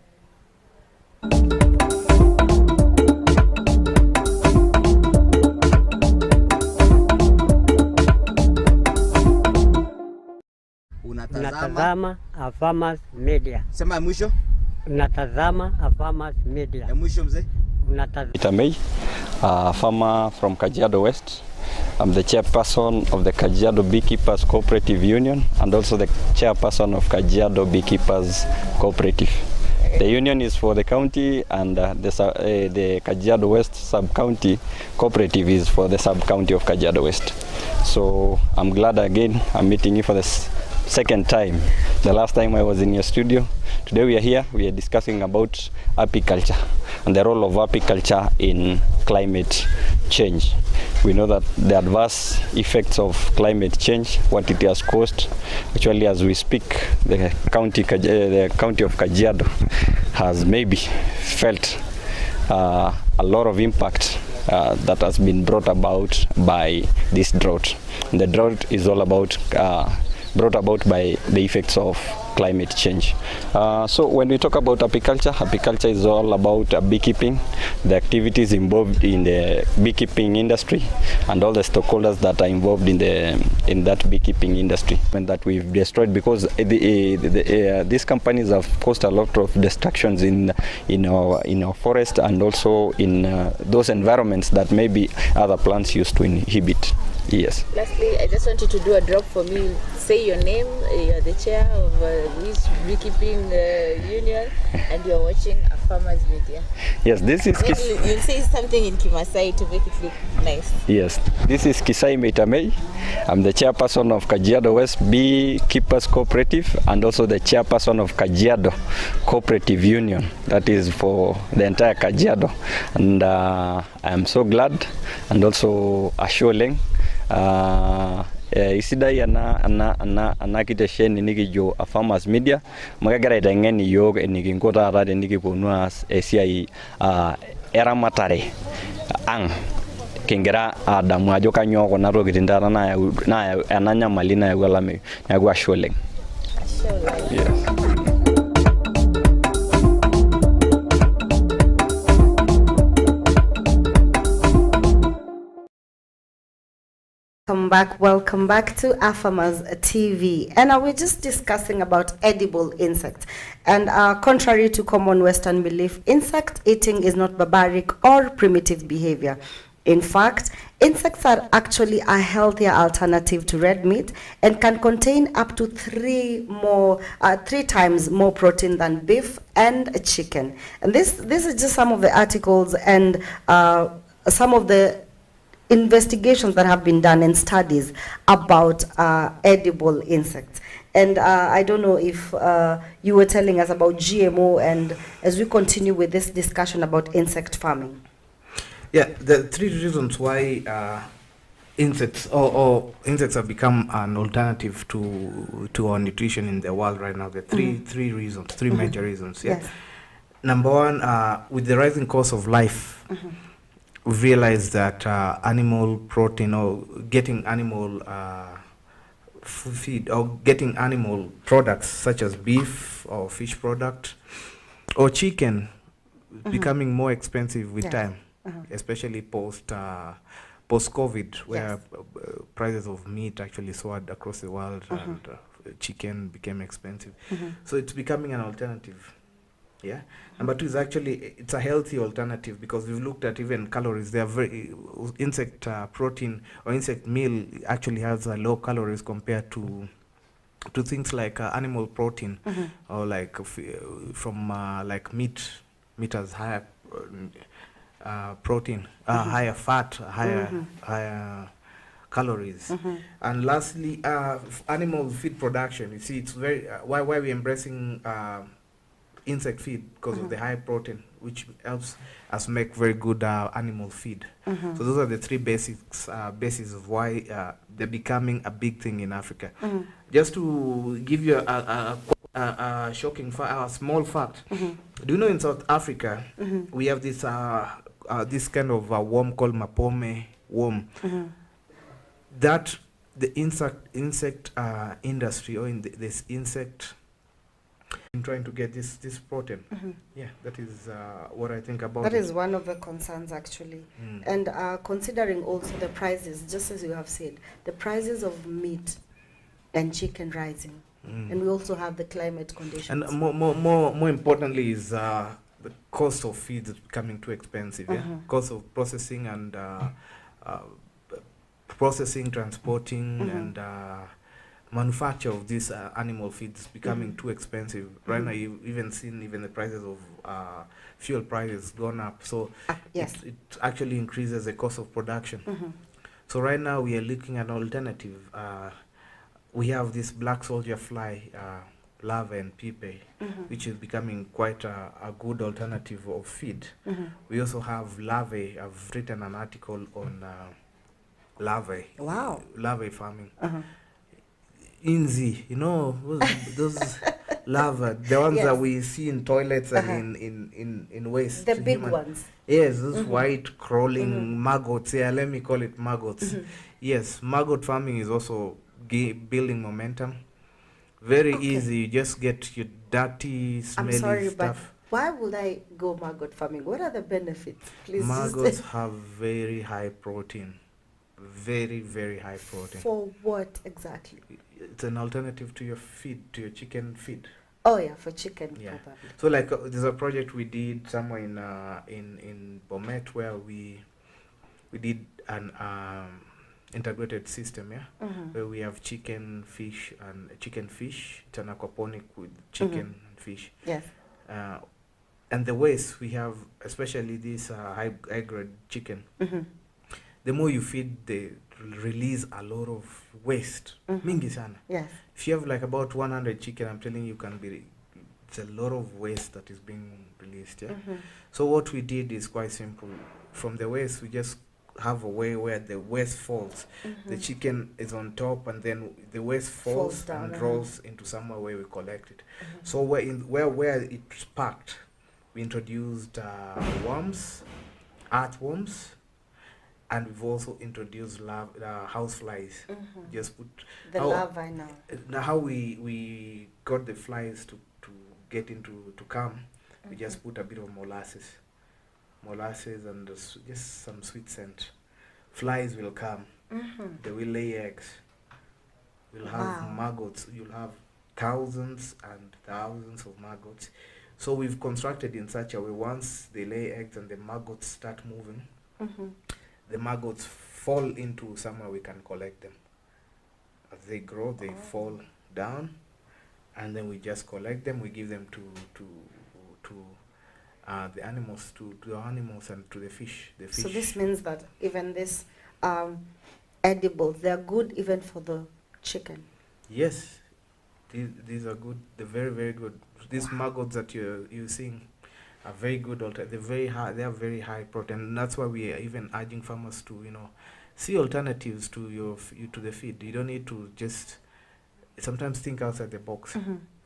[SPEAKER 3] Unatazama Farmers Media.
[SPEAKER 4] Sema mwisho.
[SPEAKER 3] Unatazama Farmers Media.
[SPEAKER 4] Ya mwisho mzee.
[SPEAKER 3] Unatazama.
[SPEAKER 5] Farmer from Kajiado West. I'm the chairperson of the Kajiado Beekeepers Cooperative Union and also the chairperson of Kajiado Beekeepers Cooperative. The union is for the county, and the Kajiado West sub-county cooperative is for the sub-county of Kajiado West. So I'm glad again I'm meeting you for this second time. The last time I was in your studio. Today we are here, we are discussing about apiculture and the role of apiculture in climate change. We know that the adverse effects of climate change, what it has caused. Actually, as we speak, the county of Kajiado has maybe felt a lot of impact that has been brought about by this drought. And the drought is all about brought about by the effects of climate change. So when we talk about apiculture is all about beekeeping, the activities involved in the beekeeping industry, and all the stakeholders that are involved in that beekeeping industry, and that we've destroyed because these companies have caused a lot of destructions in our forest and also in those environments that maybe other plants used to inhibit. Yes.
[SPEAKER 4] Lastly, I just want you to do a drop for me. Say your name, you're the chair of which beekeeping union, and you're watching a farmer's media.
[SPEAKER 5] Yes, this is...
[SPEAKER 4] You'll say something in Kimasai to make it look nice.
[SPEAKER 5] Yes, this is Kisai Meitamei. I'm the chairperson of Kajiado West Beekeepers Cooperative and also the chairperson of Kajiado Cooperative Union. That is for the entire Kajiado. And I'm so glad and also assuring isidai ana kitesheni nikijo a farmers media magagira itengeni yok enikinko taata tenikiponu aas esiai eramatare ang kingira adamu ajo kanyo kuna tokitin taata nayau ena nyamali nayau olameyu neeku ashe oleng. Yes.
[SPEAKER 1] Welcome back to Afamas TV. And we're just discussing about edible insects. And contrary to common Western belief, insect eating is not barbaric or primitive behavior. In fact, insects are actually a healthier alternative to red meat and can contain up to three times more protein than beef and chicken. And this is just some of the articles and some of the investigations that have been done and studies about edible insects. And I don't know if you were telling us about GMO, and as we continue with this discussion about insect farming.
[SPEAKER 2] Yeah, the three reasons why insects insects have become an alternative to our nutrition in the world right now. The three reasons, three major reasons. Yeah. Yes. Number one, with the rising cost of life, we've realized that animal protein or getting animal feed or getting animal products such as beef or fish product or chicken becoming more expensive with time, especially post-COVID, where prices of meat actually soared across the world and chicken became expensive. So it's becoming an alternative. Yeah. Number two is actually it's a healthy alternative because we've looked at even calories. They are very insect protein or insect meal actually has low calories compared to things like animal protein or like from like meat. Meat has higher protein, higher fat, higher calories. And lastly, animal feed production. You see, it's very why we're embracing insect feed because of the high protein, which helps us make very good animal feed. So those are the three basis of why they're becoming a big thing in Africa. Just to give you a shocking a small fact, do you know in South Africa we have this this kind of worm called mapome worm that the insect industry or in this insect in trying to get this protein. Yeah, that is what I think about
[SPEAKER 1] that is one of the concerns actually. And considering also the prices, just as you have said, the prices of meat and chicken rising, and we also have the climate conditions. And
[SPEAKER 2] more importantly is the cost of feed is becoming too expensive. Cost of processing and transporting and manufacture of these animal feeds becoming too expensive. Right now, you've even seen the prices of fuel prices gone up. So it actually increases the cost of production. So right now we are looking at an alternative. we have this black soldier fly, larvae and pupae, which is becoming quite a good alternative of feed. We also have larvae. I've written an article on larvae.
[SPEAKER 1] Wow.
[SPEAKER 2] Larvae farming. Inzi, you know, those larvae, the ones
[SPEAKER 1] Yes.
[SPEAKER 2] that we see in toilets and in waste.
[SPEAKER 1] The big
[SPEAKER 2] human-
[SPEAKER 1] ones.
[SPEAKER 2] Yes, those white crawling maggots. Yeah, let me call it maggots. Yes, maggot farming is also building momentum. Very
[SPEAKER 1] Okay.
[SPEAKER 2] easy. You just get your dirty,
[SPEAKER 1] I'm
[SPEAKER 2] smelly
[SPEAKER 1] sorry, but
[SPEAKER 2] stuff.
[SPEAKER 1] why would I go maggot farming? What are the benefits? Please
[SPEAKER 2] Maggots
[SPEAKER 1] just
[SPEAKER 2] have very high protein. Very, very high protein.
[SPEAKER 1] for what exactly?
[SPEAKER 2] It's an alternative to your feed, to your chicken feed.
[SPEAKER 1] Oh yeah, for chicken
[SPEAKER 2] Yeah.
[SPEAKER 1] probably.
[SPEAKER 2] So like there's a project we did somewhere in Bomet where we did an integrated system, yeah, where we have chicken, fish, it's an aquaponic with chicken and fish.
[SPEAKER 1] Yes.
[SPEAKER 2] And the waste we have, especially this high grade chicken, the more you feed, they release a lot of waste. Mingi sana.
[SPEAKER 1] Yes.
[SPEAKER 2] If you have like about 100 chicken, I'm telling you, it's a lot of waste that is being released. Yeah. So what we did is quite simple. From the waste, we just have a way where the waste falls. The chicken is on top, and then the waste falls
[SPEAKER 1] down,
[SPEAKER 2] and rolls into somewhere where we collect it. So where it's packed, we introduced worms, earthworms, and we've also introduced house flies. Just put
[SPEAKER 1] The
[SPEAKER 2] how-
[SPEAKER 1] larvae now.
[SPEAKER 2] Now how we got the flies to get into to come, we just put a bit of molasses and just some sweet scent. Flies will come. They will lay eggs. We'll have
[SPEAKER 1] Wow.
[SPEAKER 2] maggots. You'll have thousands and thousands of maggots. So we've constructed in such a way, once they lay eggs and the maggots start moving, the maggots fall into somewhere we can collect them. As they grow, they fall down, and then we just collect them. We give them to the animals, to the animals and to the fish. The fish.
[SPEAKER 1] So this means that even this edibles, they are good even for the chicken.
[SPEAKER 2] Yes, these are good. They're very, very good. These maggots that you're seeing are very good. They're very high. They are very high protein. And that's why we are even urging farmers to see alternatives to to the feed. You don't need to just sometimes think outside the box.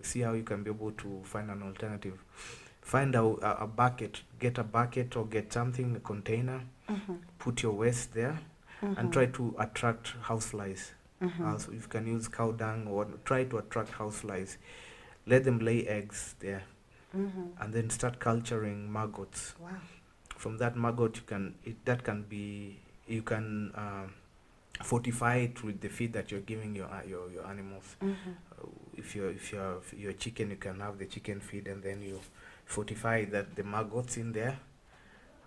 [SPEAKER 2] See how you can be able to find an alternative. Find a bucket. Get a bucket or get something, a container. Put your waste there, and try to attract houseflies. Also, if you can use cow dung or try to attract houseflies. Let them lay eggs there, and then start culturing maggots.
[SPEAKER 1] Wow.
[SPEAKER 2] From that maggot, you can fortify it with the feed that you're giving your animals. If your chicken, you can have the chicken feed, and then you fortify that the maggots in there,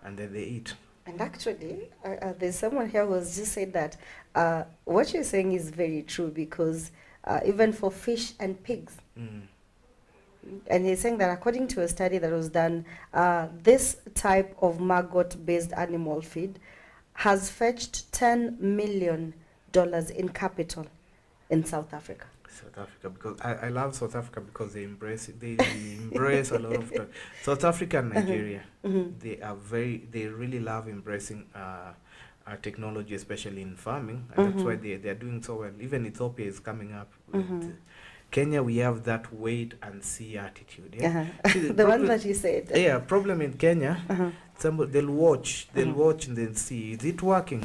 [SPEAKER 2] and then they eat.
[SPEAKER 1] And actually, there's someone here who has just said that what you're saying is very true, because even for fish and pigs, and he's saying that according to a study that was done, this type of maggot-based animal feed has fetched $10 million in capital in South Africa.
[SPEAKER 2] South Africa, because I love South Africa because they embrace it. They embrace a lot of South Africa and Nigeria. They really love embracing our technology, especially in farming, and that's why they are doing so well. Even Ethiopia is coming up. With Kenya, we have that wait and see attitude. Yeah, See,
[SPEAKER 1] The one that you said.
[SPEAKER 2] yeah. Problem in Kenya, they'll watch and then see, is it working?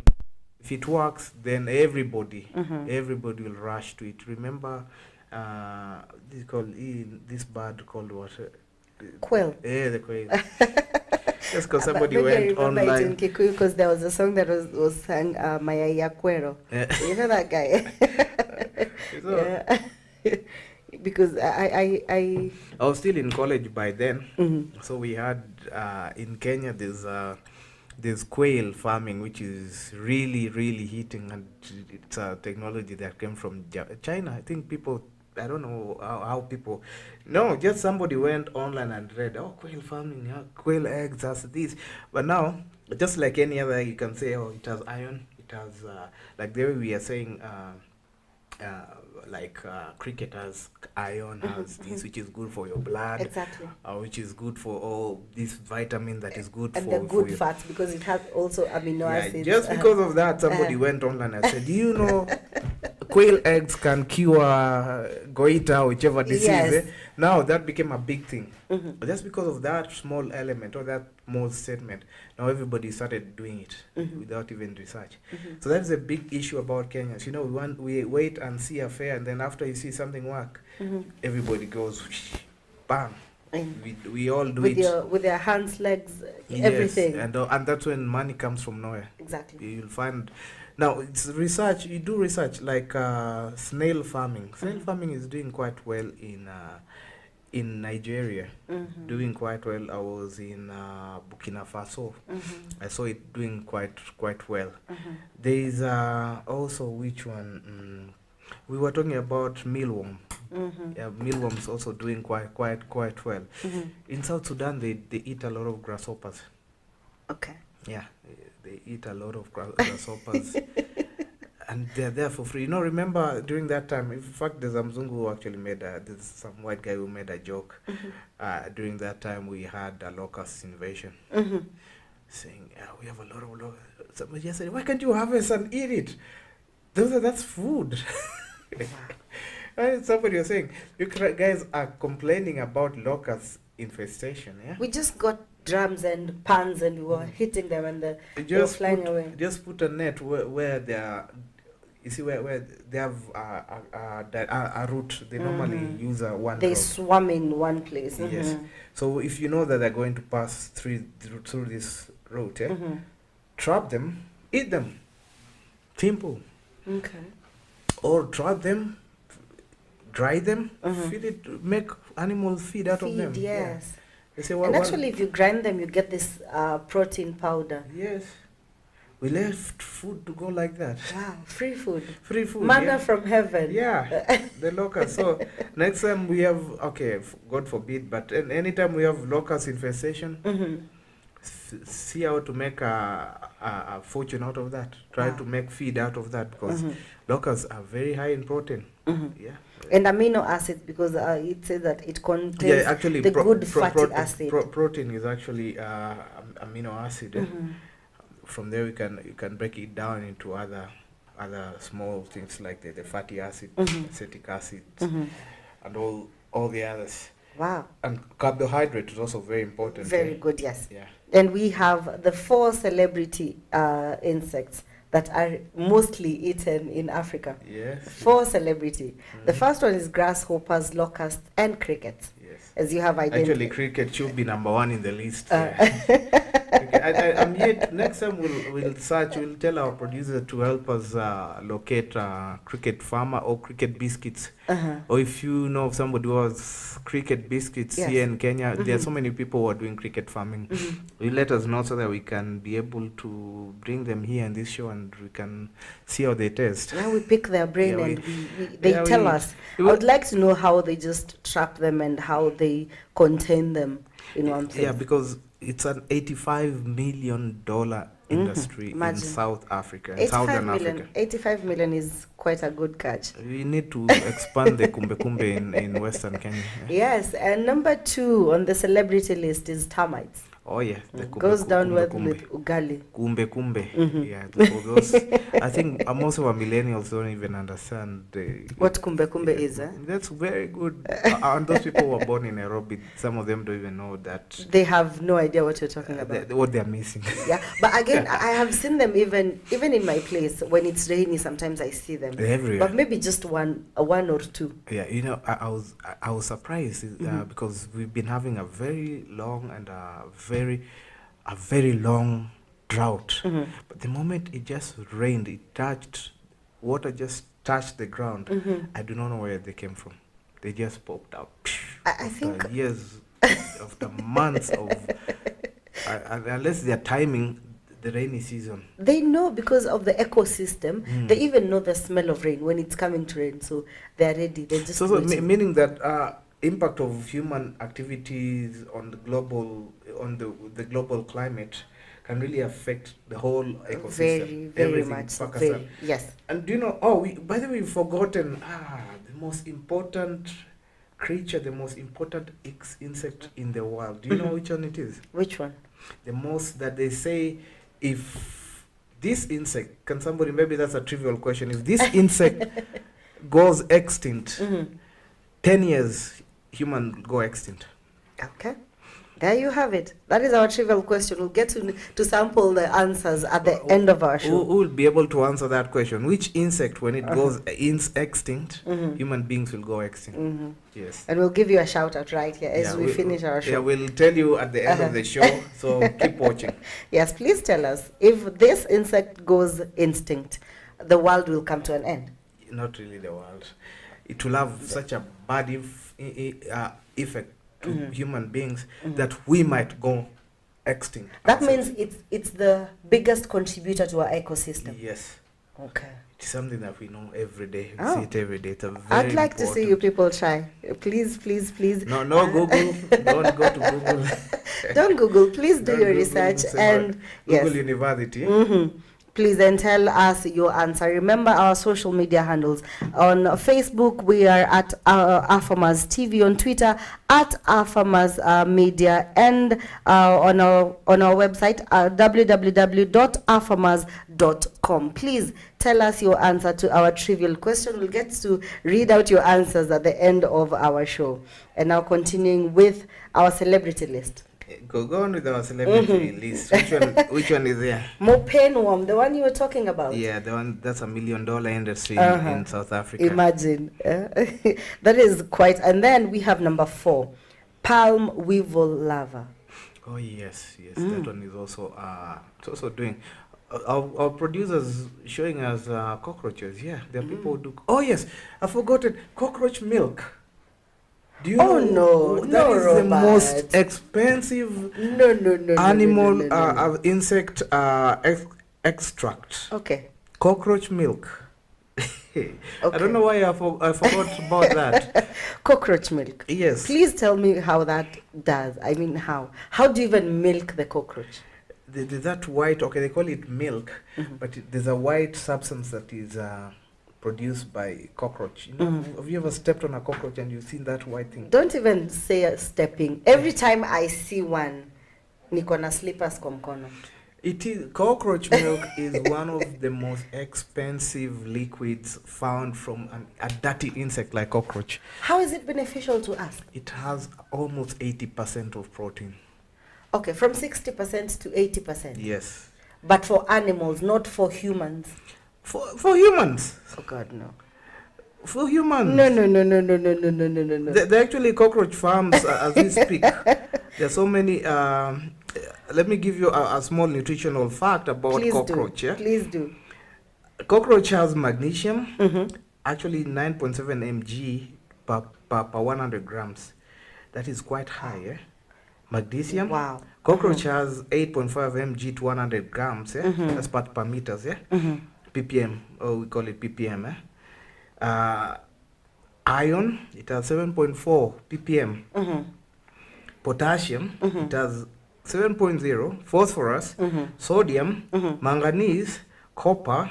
[SPEAKER 2] If it works, then everybody will rush to it. Remember, this bird called what?
[SPEAKER 1] Quail.
[SPEAKER 2] Yeah, the quail. Just because somebody
[SPEAKER 1] Maybe I
[SPEAKER 2] went
[SPEAKER 1] remember it in
[SPEAKER 2] online.
[SPEAKER 1] Kikuyu because there was a song that was sang Mayai ya Kwero. You know that guy?
[SPEAKER 2] So,
[SPEAKER 1] Yeah. Because I
[SPEAKER 2] was still in college by then, so we had in Kenya there's quail farming, which is really, really hitting, and it's a technology that came from China. I think I don't know how people, no, just somebody went online and read, quail farming, yeah, quail eggs, that's this. But now, just like any other, you can say, it has iron, it has, like the way we are saying, like cricketers, iron has this, which is good for your blood,
[SPEAKER 1] Exactly.
[SPEAKER 2] which is good for all this vitamin that is good
[SPEAKER 1] And
[SPEAKER 2] for
[SPEAKER 1] the good
[SPEAKER 2] your
[SPEAKER 1] fats, because it has also amino acids.
[SPEAKER 2] just because of that, somebody went online and said, "Do you know quail eggs can cure goiter, whichever disease?"
[SPEAKER 1] Yes.
[SPEAKER 2] Now that became a big thing. Just because of that small element or that small statement, now everybody started doing it without even research. So that's a big issue about Kenyans. You know, we wait and see a fair, and then after you see something work, everybody goes, bam. We all do it
[SPEAKER 1] With their hands, legs,
[SPEAKER 2] Yes,
[SPEAKER 1] everything.
[SPEAKER 2] and that's when money comes from nowhere.
[SPEAKER 1] Exactly.
[SPEAKER 2] You'll find now it's research. You do research like snail farming. Snail farming is doing quite well in Nigeria. Doing quite well. I was in Burkina Faso. I saw it doing quite well. There is also which one? We were talking about mealworm. Yeah, mealworms also doing quite well. In South Sudan, they eat a lot of grasshoppers.
[SPEAKER 1] Okay.
[SPEAKER 2] Yeah, they eat a lot of grasshoppers, and they're there for free. You know, remember during that time, in fact, there's a Mzungu who actually there's some white guy who made a joke. During that time, we had a locust invasion, saying, we have a lot of locusts. Somebody just said, why can't you harvest and eat it? That's food. Somebody was saying, you guys are complaining about locust infestation, yeah?
[SPEAKER 1] We just got drums and pans and we were hitting them and they were flying away.
[SPEAKER 2] Just put a net where they are, you see, where they have a route. They normally use one
[SPEAKER 1] They
[SPEAKER 2] route.
[SPEAKER 1] swarm in one place.
[SPEAKER 2] Yes. So if you know that they're going to pass through this route, trap them, eat them. Simple.
[SPEAKER 1] Okay.
[SPEAKER 2] Or trap them, dry them, feed it, make animals feed out of them.
[SPEAKER 1] Yes.
[SPEAKER 2] Yeah. They say,
[SPEAKER 1] And actually, if you grind them, you get this protein powder.
[SPEAKER 2] Yes. We left food to go like that.
[SPEAKER 1] Wow, free food.
[SPEAKER 2] Free food.
[SPEAKER 1] Manna from heaven.
[SPEAKER 2] Yeah, the locust. So next time we have, God forbid, but anytime we have locust infestation, see how to make a fortune out of that. Try to make feed out of that, because locusts are very high in protein. Yeah.
[SPEAKER 1] And amino acids, because it says that it contains
[SPEAKER 2] actually
[SPEAKER 1] the good fatty acid.
[SPEAKER 2] Protein is actually amino acid. From there, you can break it down into other small things like the fatty acid, acetic acid, and all the others.
[SPEAKER 1] Wow.
[SPEAKER 2] And carbohydrate is also very important.
[SPEAKER 1] Very good, yes.
[SPEAKER 2] Yeah.
[SPEAKER 1] And we have the 4 celebrity insects that are mostly eaten in Africa.
[SPEAKER 2] Yes.
[SPEAKER 1] 4 celebrity. The first one is grasshoppers, locusts, and crickets.
[SPEAKER 2] Yes.
[SPEAKER 1] As you have identified.
[SPEAKER 2] Actually, cricket should be number 1 in the list. I'm yet. Next time we'll search. We'll tell our producer to help us locate cricket farmer or cricket biscuits. Or if you know of somebody who has cricket biscuits here in Kenya, there are so many people who are doing cricket farming. You let us know so that we can be able to bring them here in this show and we can see how they taste.
[SPEAKER 1] Yeah, we pick their brain and they tell us. I would like to know how they just trap them and how they contain them in one place.
[SPEAKER 2] Yeah, because it's an $85 million industry in South Africa, in Southern Africa.
[SPEAKER 1] 85 million is quite a good catch.
[SPEAKER 2] We need to expand the kumbe kumbe in Western Kenya.
[SPEAKER 1] Yes, and number 2 on the celebrity list is termites.
[SPEAKER 2] Oh yeah, the
[SPEAKER 1] Goes down well with ugali.
[SPEAKER 2] Kumbe. Yeah, for those, I think most of our millennials don't even understand
[SPEAKER 1] what kumbe is.
[SPEAKER 2] That's very good. And those people who were born in Nairobi, some of them don't even know that.
[SPEAKER 1] They have no idea what you're talking about.
[SPEAKER 2] What they're missing.
[SPEAKER 1] Yeah, but again, I have seen them even in my place. When it's rainy, sometimes I see them.
[SPEAKER 2] Everywhere.
[SPEAKER 1] But maybe just one or two.
[SPEAKER 2] Yeah, you know, I was surprised because we've been having a very long and a very long drought. But the moment it just rained, water just touched the ground. I do not know where they came from. They just popped out.
[SPEAKER 1] I think
[SPEAKER 2] years, after months of, unless they're timing the rainy season.
[SPEAKER 1] They know because of the ecosystem. They even know the smell of rain when it's coming to rain. So they're ready. They're just
[SPEAKER 2] meaning that impact of human activities on the global climate can really affect the whole ecosystem.
[SPEAKER 1] Very, very
[SPEAKER 2] Everything,
[SPEAKER 1] much so.
[SPEAKER 2] Pakistan.
[SPEAKER 1] Very, yes.
[SPEAKER 2] And do you know, by the way, we've forgotten the most important creature, the most important insect in the world. Do you know which one it is?
[SPEAKER 1] Which one?
[SPEAKER 2] The most that they say, if this insect, can somebody, maybe that's a trivial question, if this insect goes extinct, 10 years, human go extinct.
[SPEAKER 1] Okay. There you have it. That is our trivial question. We'll get to sample the answers at the end of our show.
[SPEAKER 2] Who will be able to answer that question? Which insect, when it goes extinct, human beings will go extinct? Yes.
[SPEAKER 1] And we'll give you a shout out right here as we finish our show.
[SPEAKER 2] Yeah, we'll tell you at the end of the show, so keep watching.
[SPEAKER 1] Yes, please tell us, if this insect goes extinct, the world will come to an end.
[SPEAKER 2] Not really the world. It will have such a bad effect to human beings that we might go extinct.
[SPEAKER 1] That means it's the biggest contributor to our ecosystem.
[SPEAKER 2] Yes.
[SPEAKER 1] Okay.
[SPEAKER 2] It's something that we know every day. We
[SPEAKER 1] Oh.
[SPEAKER 2] see it every day. It's a very
[SPEAKER 1] I'd like to see you
[SPEAKER 2] important-
[SPEAKER 1] people try. Please, please, please.
[SPEAKER 2] No, Google. Don't go to Google.
[SPEAKER 1] Don't Google. Please do
[SPEAKER 2] Don't
[SPEAKER 1] your
[SPEAKER 2] Google,
[SPEAKER 1] research
[SPEAKER 2] say
[SPEAKER 1] and
[SPEAKER 2] Google
[SPEAKER 1] yes.
[SPEAKER 2] University.
[SPEAKER 1] Please then tell us your answer. Remember our social media handles. On Facebook, we are at Farmers TV. On Twitter, at Farmers Media. And on our website, www.farmers.com. Please tell us your answer to our trivial question. We'll get to read out your answers at the end of our show. And now continuing with our celebrity list.
[SPEAKER 2] Go on with our celebrity list. Which one is there?
[SPEAKER 1] Mopenwam, the one you were talking about.
[SPEAKER 2] Yeah, the one that's $1 million industry in South Africa.
[SPEAKER 1] Imagine. That is quite. And then we have number 4, palm weevil larva.
[SPEAKER 2] Oh yes, that one is also it's also doing. Our producers showing us cockroaches. Yeah, there are people who do. Oh yes, I forgot it. Cockroach milk. Do you
[SPEAKER 1] Oh,
[SPEAKER 2] know
[SPEAKER 1] no,
[SPEAKER 2] that
[SPEAKER 1] no,
[SPEAKER 2] is the
[SPEAKER 1] Robert.
[SPEAKER 2] most expensive
[SPEAKER 1] No,
[SPEAKER 2] animal
[SPEAKER 1] no.
[SPEAKER 2] insect extract?
[SPEAKER 1] Okay.
[SPEAKER 2] Cockroach milk. I don't know why I forgot about that.
[SPEAKER 1] Cockroach milk.
[SPEAKER 2] Yes.
[SPEAKER 1] Please tell me how that does. I mean, how? How do you even milk the cockroach?
[SPEAKER 2] There's that white, okay, they call it milk, but there's a white substance that is produced by cockroach. You know, have you ever stepped on a cockroach and you've seen that white thing?
[SPEAKER 1] Don't even say stepping. Every time I see one, niko na slippers kwa mkono.
[SPEAKER 2] It is cockroach milk is one of the most expensive liquids found from a dirty insect like cockroach.
[SPEAKER 1] How is it beneficial to us?
[SPEAKER 2] It has almost 80% of protein.
[SPEAKER 1] Okay, from 60% to 80%.
[SPEAKER 2] Yes.
[SPEAKER 1] But for animals, not for humans.
[SPEAKER 2] For humans.
[SPEAKER 1] Oh God, no.
[SPEAKER 2] For humans.
[SPEAKER 1] No.
[SPEAKER 2] They're actually cockroach farms as we speak. There are so many. Let me give you a small nutritional fact about
[SPEAKER 1] Please
[SPEAKER 2] cockroach.
[SPEAKER 1] do.
[SPEAKER 2] Yeah?
[SPEAKER 1] Please do.
[SPEAKER 2] Cockroach has magnesium, actually 9.7 mg per 100 grams. That is quite high. Yeah? Magnesium.
[SPEAKER 1] Wow.
[SPEAKER 2] Cockroach has 8.5 mg to 100 grams. Yeah? That's part per meters. Yeah? ppm, or we call it ppm. Iron, it has 7.4 ppm. Potassium, it has 7.0. Phosphorus, sodium, manganese, copper.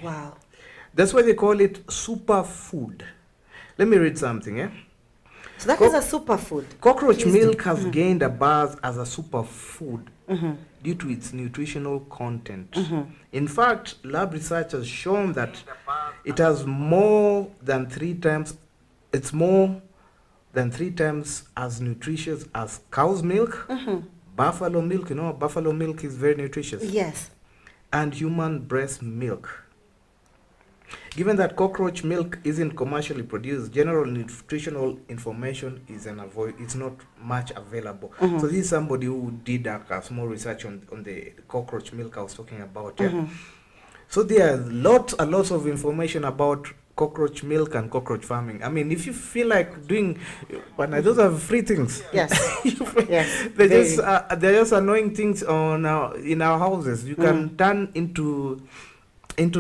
[SPEAKER 1] Wow.
[SPEAKER 2] That's why they call it superfood. Let me read something.
[SPEAKER 1] So that is a superfood.
[SPEAKER 2] Cockroach milk has gained a buzz as a superfood due to its nutritional content. In fact, lab research has shown that it has more than 3 times, it's more than 3 times as nutritious as cow's milk, buffalo milk. You know, buffalo milk is very nutritious.
[SPEAKER 1] Yes.
[SPEAKER 2] And human breast milk. Given that cockroach milk isn't commercially produced, general nutritional information is it's not much available. So this is somebody who did a small research on the cockroach milk I was talking about. Yeah? So there are lots of information about cockroach milk and cockroach farming. I mean, if you feel like doing, but those are free things.
[SPEAKER 1] Yes. Yes.
[SPEAKER 2] They're just annoying things on in our houses. You can turn into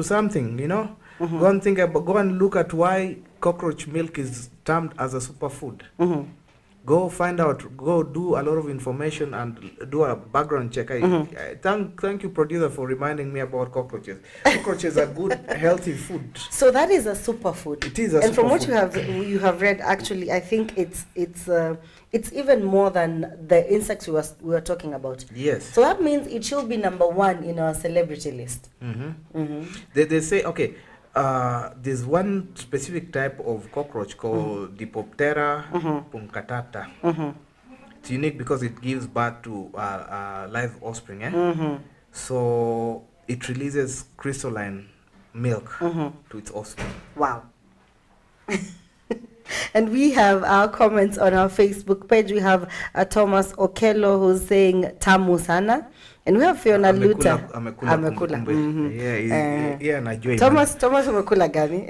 [SPEAKER 2] something, you know. Go and look at why cockroach milk is termed as a superfood. go find out, go do a lot of information and do a background check. I thank you, producer, for reminding me about cockroaches. Cockroaches are good, healthy food.
[SPEAKER 1] So that is a superfood.
[SPEAKER 2] It is a
[SPEAKER 1] and from what
[SPEAKER 2] superfood.
[SPEAKER 1] you have read, actually, I think it's even more than the insects we were talking about.
[SPEAKER 2] Yes.
[SPEAKER 1] So that means it should be number one in our celebrity list.
[SPEAKER 2] They say, okay, there's one specific type of cockroach called Dipoptera punctata. It's unique because it gives birth to live offspring. So it releases crystalline milk to its offspring.
[SPEAKER 1] Wow. And we have our comments on our Facebook page. We have Thomas Okello who's saying tamu sana. And we have Fiona Luta.
[SPEAKER 2] Amekula. Yeah, najua
[SPEAKER 1] Thomas umekula gani?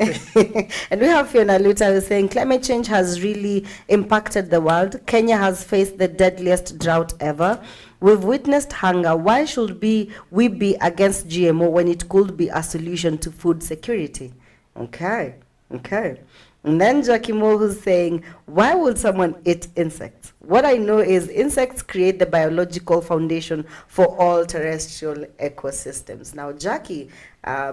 [SPEAKER 1] And we have Fiona Luta who's saying climate change has really impacted the world. Kenya has faced the deadliest drought ever. We've witnessed hunger. Why should we be against GMO when it could be a solution to food security? Okay. And then Jackie Moore who's saying, why would someone eat insects? What I know is insects create the biological foundation for all terrestrial ecosystems. Now, Jackie,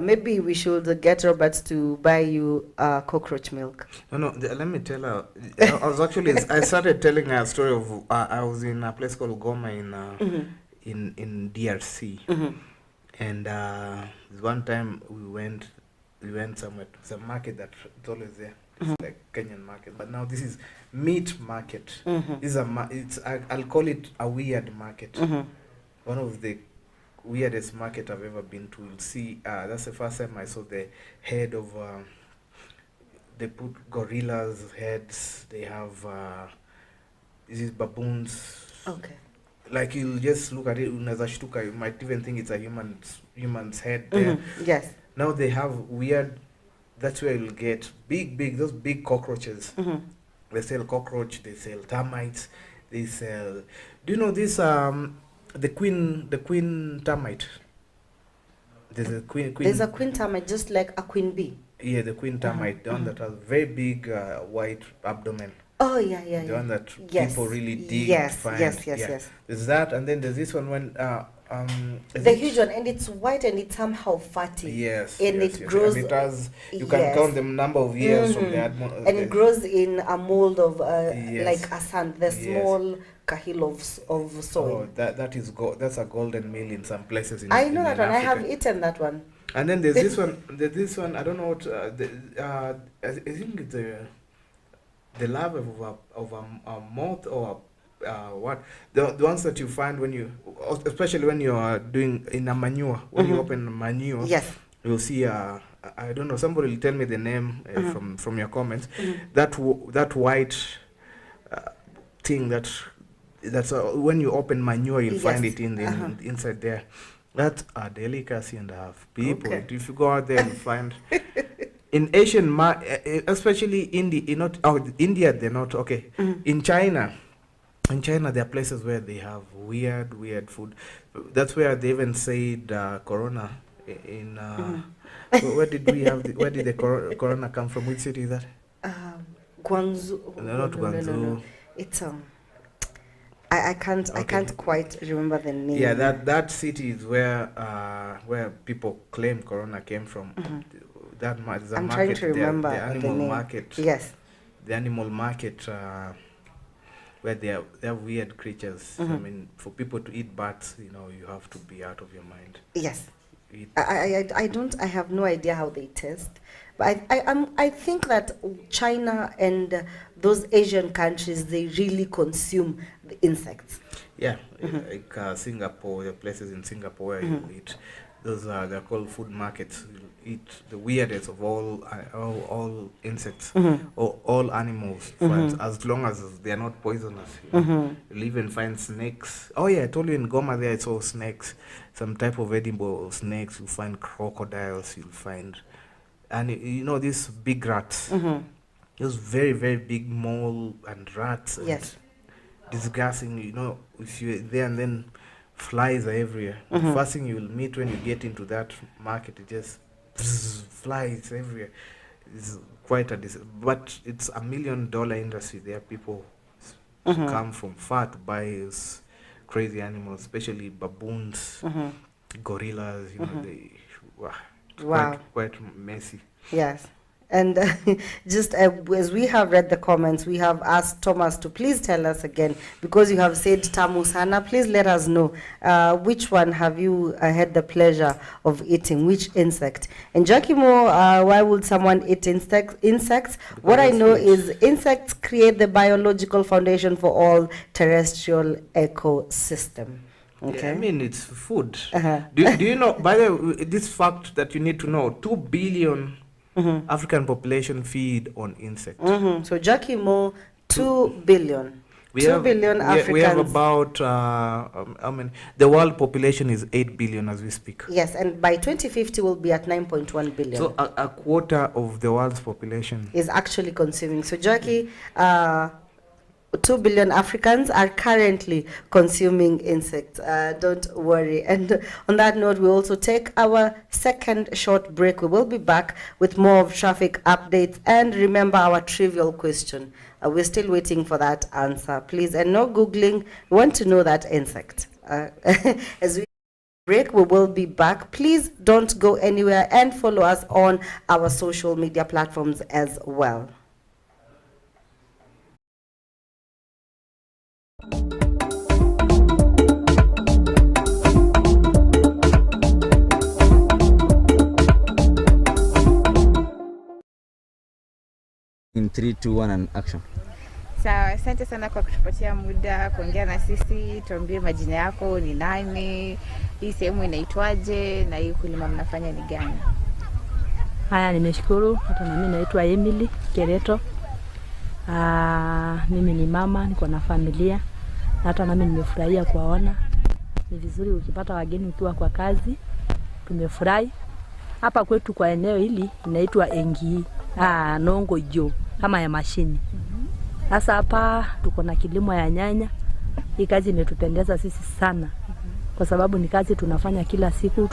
[SPEAKER 1] maybe we should get Robert to buy you cockroach milk.
[SPEAKER 2] No, let me tell her. I started telling her a story of, I was in a place called Goma in DRC. And one time we went somewhere to some market that it's always there. It's like Kenyan market, but now this is meat market. This is I'll call it a weird market. One of the weirdest market I've ever been to. You'll see, that's the first time I saw the head of, they put gorillas heads, they have these baboons.
[SPEAKER 1] Okay.
[SPEAKER 2] Like you'll just look at it, unaweza shtuka, you might even think it's a human's head there.
[SPEAKER 1] Yes.
[SPEAKER 2] Now they have weird, that's where you'll get those big cockroaches. They sell cockroach, they sell termites, they sell, do you know this, the queen termite? There's a queen.
[SPEAKER 1] There's a queen termite, just like a queen bee.
[SPEAKER 2] Yeah, the queen termite, the one that has very big white abdomen.
[SPEAKER 1] Oh, yeah.
[SPEAKER 2] The one that people really dig to find.
[SPEAKER 1] Yes.
[SPEAKER 2] There's that, and then there's this one when
[SPEAKER 1] the huge one, and it's white and it's somehow fatty.
[SPEAKER 2] Yes.
[SPEAKER 1] And
[SPEAKER 2] yes,
[SPEAKER 1] it grows.
[SPEAKER 2] And it has, you can count the number of years from the
[SPEAKER 1] and it grows in a mold of like a sand, the small kahil of soil.
[SPEAKER 2] Oh, that's a golden meal in some places.
[SPEAKER 1] I know that one. I have eaten that one.
[SPEAKER 2] And then there's this one. There's this one. I don't know what. I think it's the larva of a moth or what, the ones that you find when you, especially when you are doing in a manure, when you open manure,
[SPEAKER 1] yes,
[SPEAKER 2] you'll see I don't know, somebody will tell me the name from your comments. That white thing that's when you open manure, you'll find it in the inside there. That's a delicacy and a half. People, if you go out there, you'll find. In Asian, especially India, they're not okay. In China, there are places where they have weird food. That's where they even said corona. Where did we have? Where did the corona come from? Which city is that?
[SPEAKER 1] Guangzhou.
[SPEAKER 2] No, not Guangzhou.
[SPEAKER 1] No. It's I can't quite remember the name.
[SPEAKER 2] Yeah, that city is where people claim corona came from.
[SPEAKER 1] I'm trying to remember
[SPEAKER 2] the animal market.
[SPEAKER 1] Yes.
[SPEAKER 2] The animal market where they have weird creatures. I mean, for people to eat bats, you have to be out of your mind.
[SPEAKER 1] Yes. I have no idea how they taste, but I think that China and those Asian countries, they really consume the insects.
[SPEAKER 2] Yeah, like Singapore, there are places in Singapore where you eat. Those they're called food markets. You eat the weirdest of all insects or all animals, as long as they are not poisonous. You'll even find snakes. Oh yeah, I told you in Goma there I saw snakes, some type of edible snakes. You'll find crocodiles. You'll find, and these big rats. Those very very big mole and rats.
[SPEAKER 1] Yes.
[SPEAKER 2] Disgusting. If you're there and then. Flies are everywhere. The first thing you'll meet when you get into that market, it just flies everywhere. It's quite but it's $1 million industry. There are people come from far to buy crazy animals, especially baboons, gorillas. You know, they quite messy.
[SPEAKER 1] Yes. And just as we have read the comments, we have asked Thomas to please tell us again, because you have said tamu sana, please let us know which one have you had the pleasure of eating, which insect. And Jackie Moore, why would someone eat insects?
[SPEAKER 2] Because
[SPEAKER 1] what I know is insects create the biological foundation for all terrestrial ecosystem. Okay.
[SPEAKER 2] Yeah, I mean, it's food. Do you know, by the way, this fact that you need to know, 2 billion African population feed on insects.
[SPEAKER 1] So Jackie Moore, 2 billion. 2 billion Africans.
[SPEAKER 2] We have about, I mean, the world population is 8 billion as we speak.
[SPEAKER 1] Yes, and by 2050 we'll be at 9.1 billion.
[SPEAKER 2] So a quarter of the world's population
[SPEAKER 1] is actually consuming. So Jackie, 2 billion Africans are currently consuming insects. Don't worry. And on that note, we also take our second short break. We will be back with more of traffic updates. And remember our trivial question. We're still waiting for that answer, please. And no Googling. We want to know that insect. As we break, we will be back. Please don't go anywhere and follow us on our social media platforms as well.
[SPEAKER 6] In 3, 2, 1 and action.
[SPEAKER 4] Sawa, asante sana kwa kutupatia muda kuongea na sisi. Tuambie majina yako, ni nani, hii sehemu inaitwaje, na hii kulima mnafanya ni gani?
[SPEAKER 7] Haya, nimeshukuru. Hata na mimi naitwa Emily Kereto. Mimi ni mama, niko na familia. Hata na mimi nimefurahia kuwaona. Ni vizuri ukipata wageni ukiwa kwa kazi. Tumefurahi. Hapa kwetu kwa eneo hili inaitwa Engi. Nongo jo kama ya mashini. Sasa hapa tuko na kilimo ya nyanya. Hii kazi imetupendeza sisi sana. Kwa sababu ni kazi tunafanya kila siku,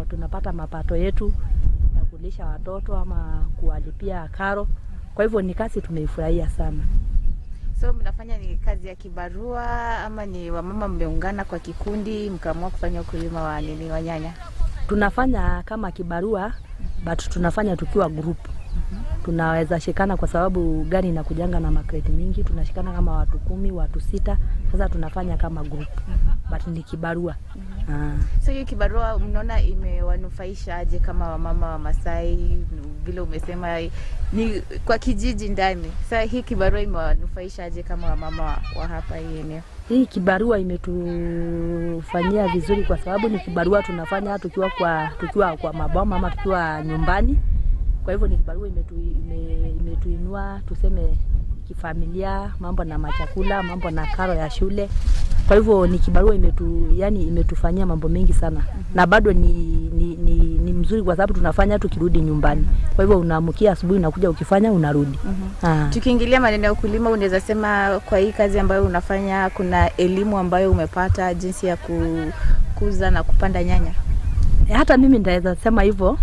[SPEAKER 7] tunapata mapato yetu ya kulisha watoto ama kuwalipia karo. Kwa hivyo ni kazi tumeifurahia sana.
[SPEAKER 4] So mnafanya ni kazi ya kibarua ama ni wamama mmeungana kwa kikundi mkaamua kufanya ukulima wa nini, wa nyanya?
[SPEAKER 7] Tunafanya kama kibarua, but tunafanya tukiwa group. Tunaweza shikana kwa sababu gari inakujanga na makreti mingi, tunashikana kama watu 10, watu 6. Sasa tunafanya kama group. But ni kibarua.
[SPEAKER 4] So hiyo kibarua mnaona imewanufaisha aje kama wamama wa Masai, vile umesema ni kwa kijiji ndani. Sasa hii kibarua imewanufaisha aje kama wamama wa hapa hii eneo?
[SPEAKER 7] Hii kibarua imetufanyia vizuri kwa sababu ni kibarua tunafanya tukiwa kwa maboma ama tukiwa nyumbani. Kwa hivyo ni kibarua imetuinua tuseme kifamilia, mambo na machakula, mambo na karo ya shule. Kwa hivyo ni kibarua imetufanyia mambo mengi sana. Na bado ni mzuri kwa sababu tunafanya tukirudi nyumbani. Kwa hivyo unaamukia asubuhi na kuja ukifanya unarudi.
[SPEAKER 4] Tukiingilia maneno ya ukulima, unaweza sema kwa hii kazi ambayo unafanya kuna elimu ambayo umepata jinsi ya kukuza na kupanda nyanya?
[SPEAKER 7] Hata mimi ndaweza sema hivyo.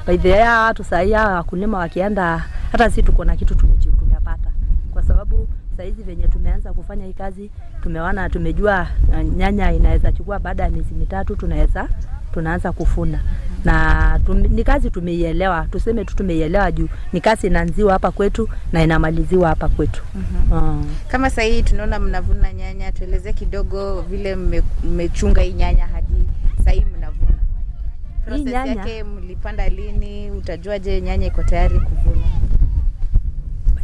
[SPEAKER 7] By the way, watu saia wakulima wakienda, hata sisi tuko na kitu tumepata. Kwa sababu saizi venye tumeanza kufanya hii kazi, tumejua nyanya inaweza chukua baada ya miezi 3 tunaanza kufuna. Na ni kazi tumeielewa, tuseme tu tumeielewa juu ni kazi inaanziwa hapa kwetu na inamaliziwa hapa kwetu.
[SPEAKER 4] Kama sasa hii tunaona mnavuna nyanya, tueleze kidogo vile mmechunga hii nyanya hadi sasa hii mnavuna. Process yake mlipanda lini, utajuaje nyanya iko tayari kuvuna?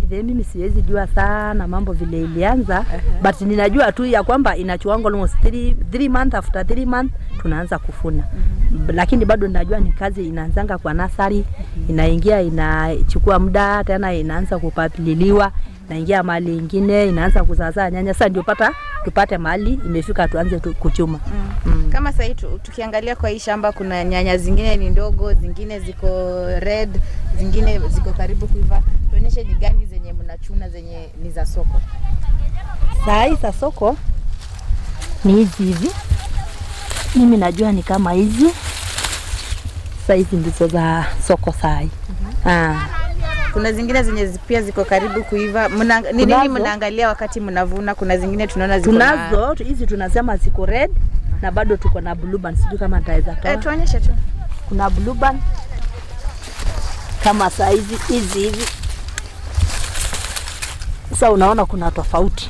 [SPEAKER 7] Mimi siwezi jua sana mambo vile ilianza, but ninajua tu ya kwamba inachukua almost 3 months, after 3 months tunaanza kufuna. Lakini bado ninajua ni kazi inaanzanga kwa nasari, inaingia inachukua muda, tena inaanza kupapililiwa, naingia mahali nyingine inaanza kuzazaa nyanya. Sasa ndio tupate mahali imefika tuanze kuchuma.
[SPEAKER 4] Kama sasa tukiangalia kwa hii shamba kuna nyanya zingine ni ndogo, zingine ziko red, zingine ziko karibu kuiva. Tuonyeshe ni gani zenye mnachuna zenye ni za soko.
[SPEAKER 7] Saa za soko ni hizi. Mimi najua ni kama hizi. Sasa hizi ndizo za soko saa hii.
[SPEAKER 4] Kuna zingine zenye pia ziko karibu kuiva. Ni nini mnaangalia wakati mnavuna? Kuna zingine tunaona ziko
[SPEAKER 7] tunazo hizi tunasema ziko red na bado tuko na blue band. Sijui kama nitaweza toa.
[SPEAKER 4] Tuonyeshe tu.
[SPEAKER 7] Kuna blue band kama size hivi. Sasa unaona kuna tofauti.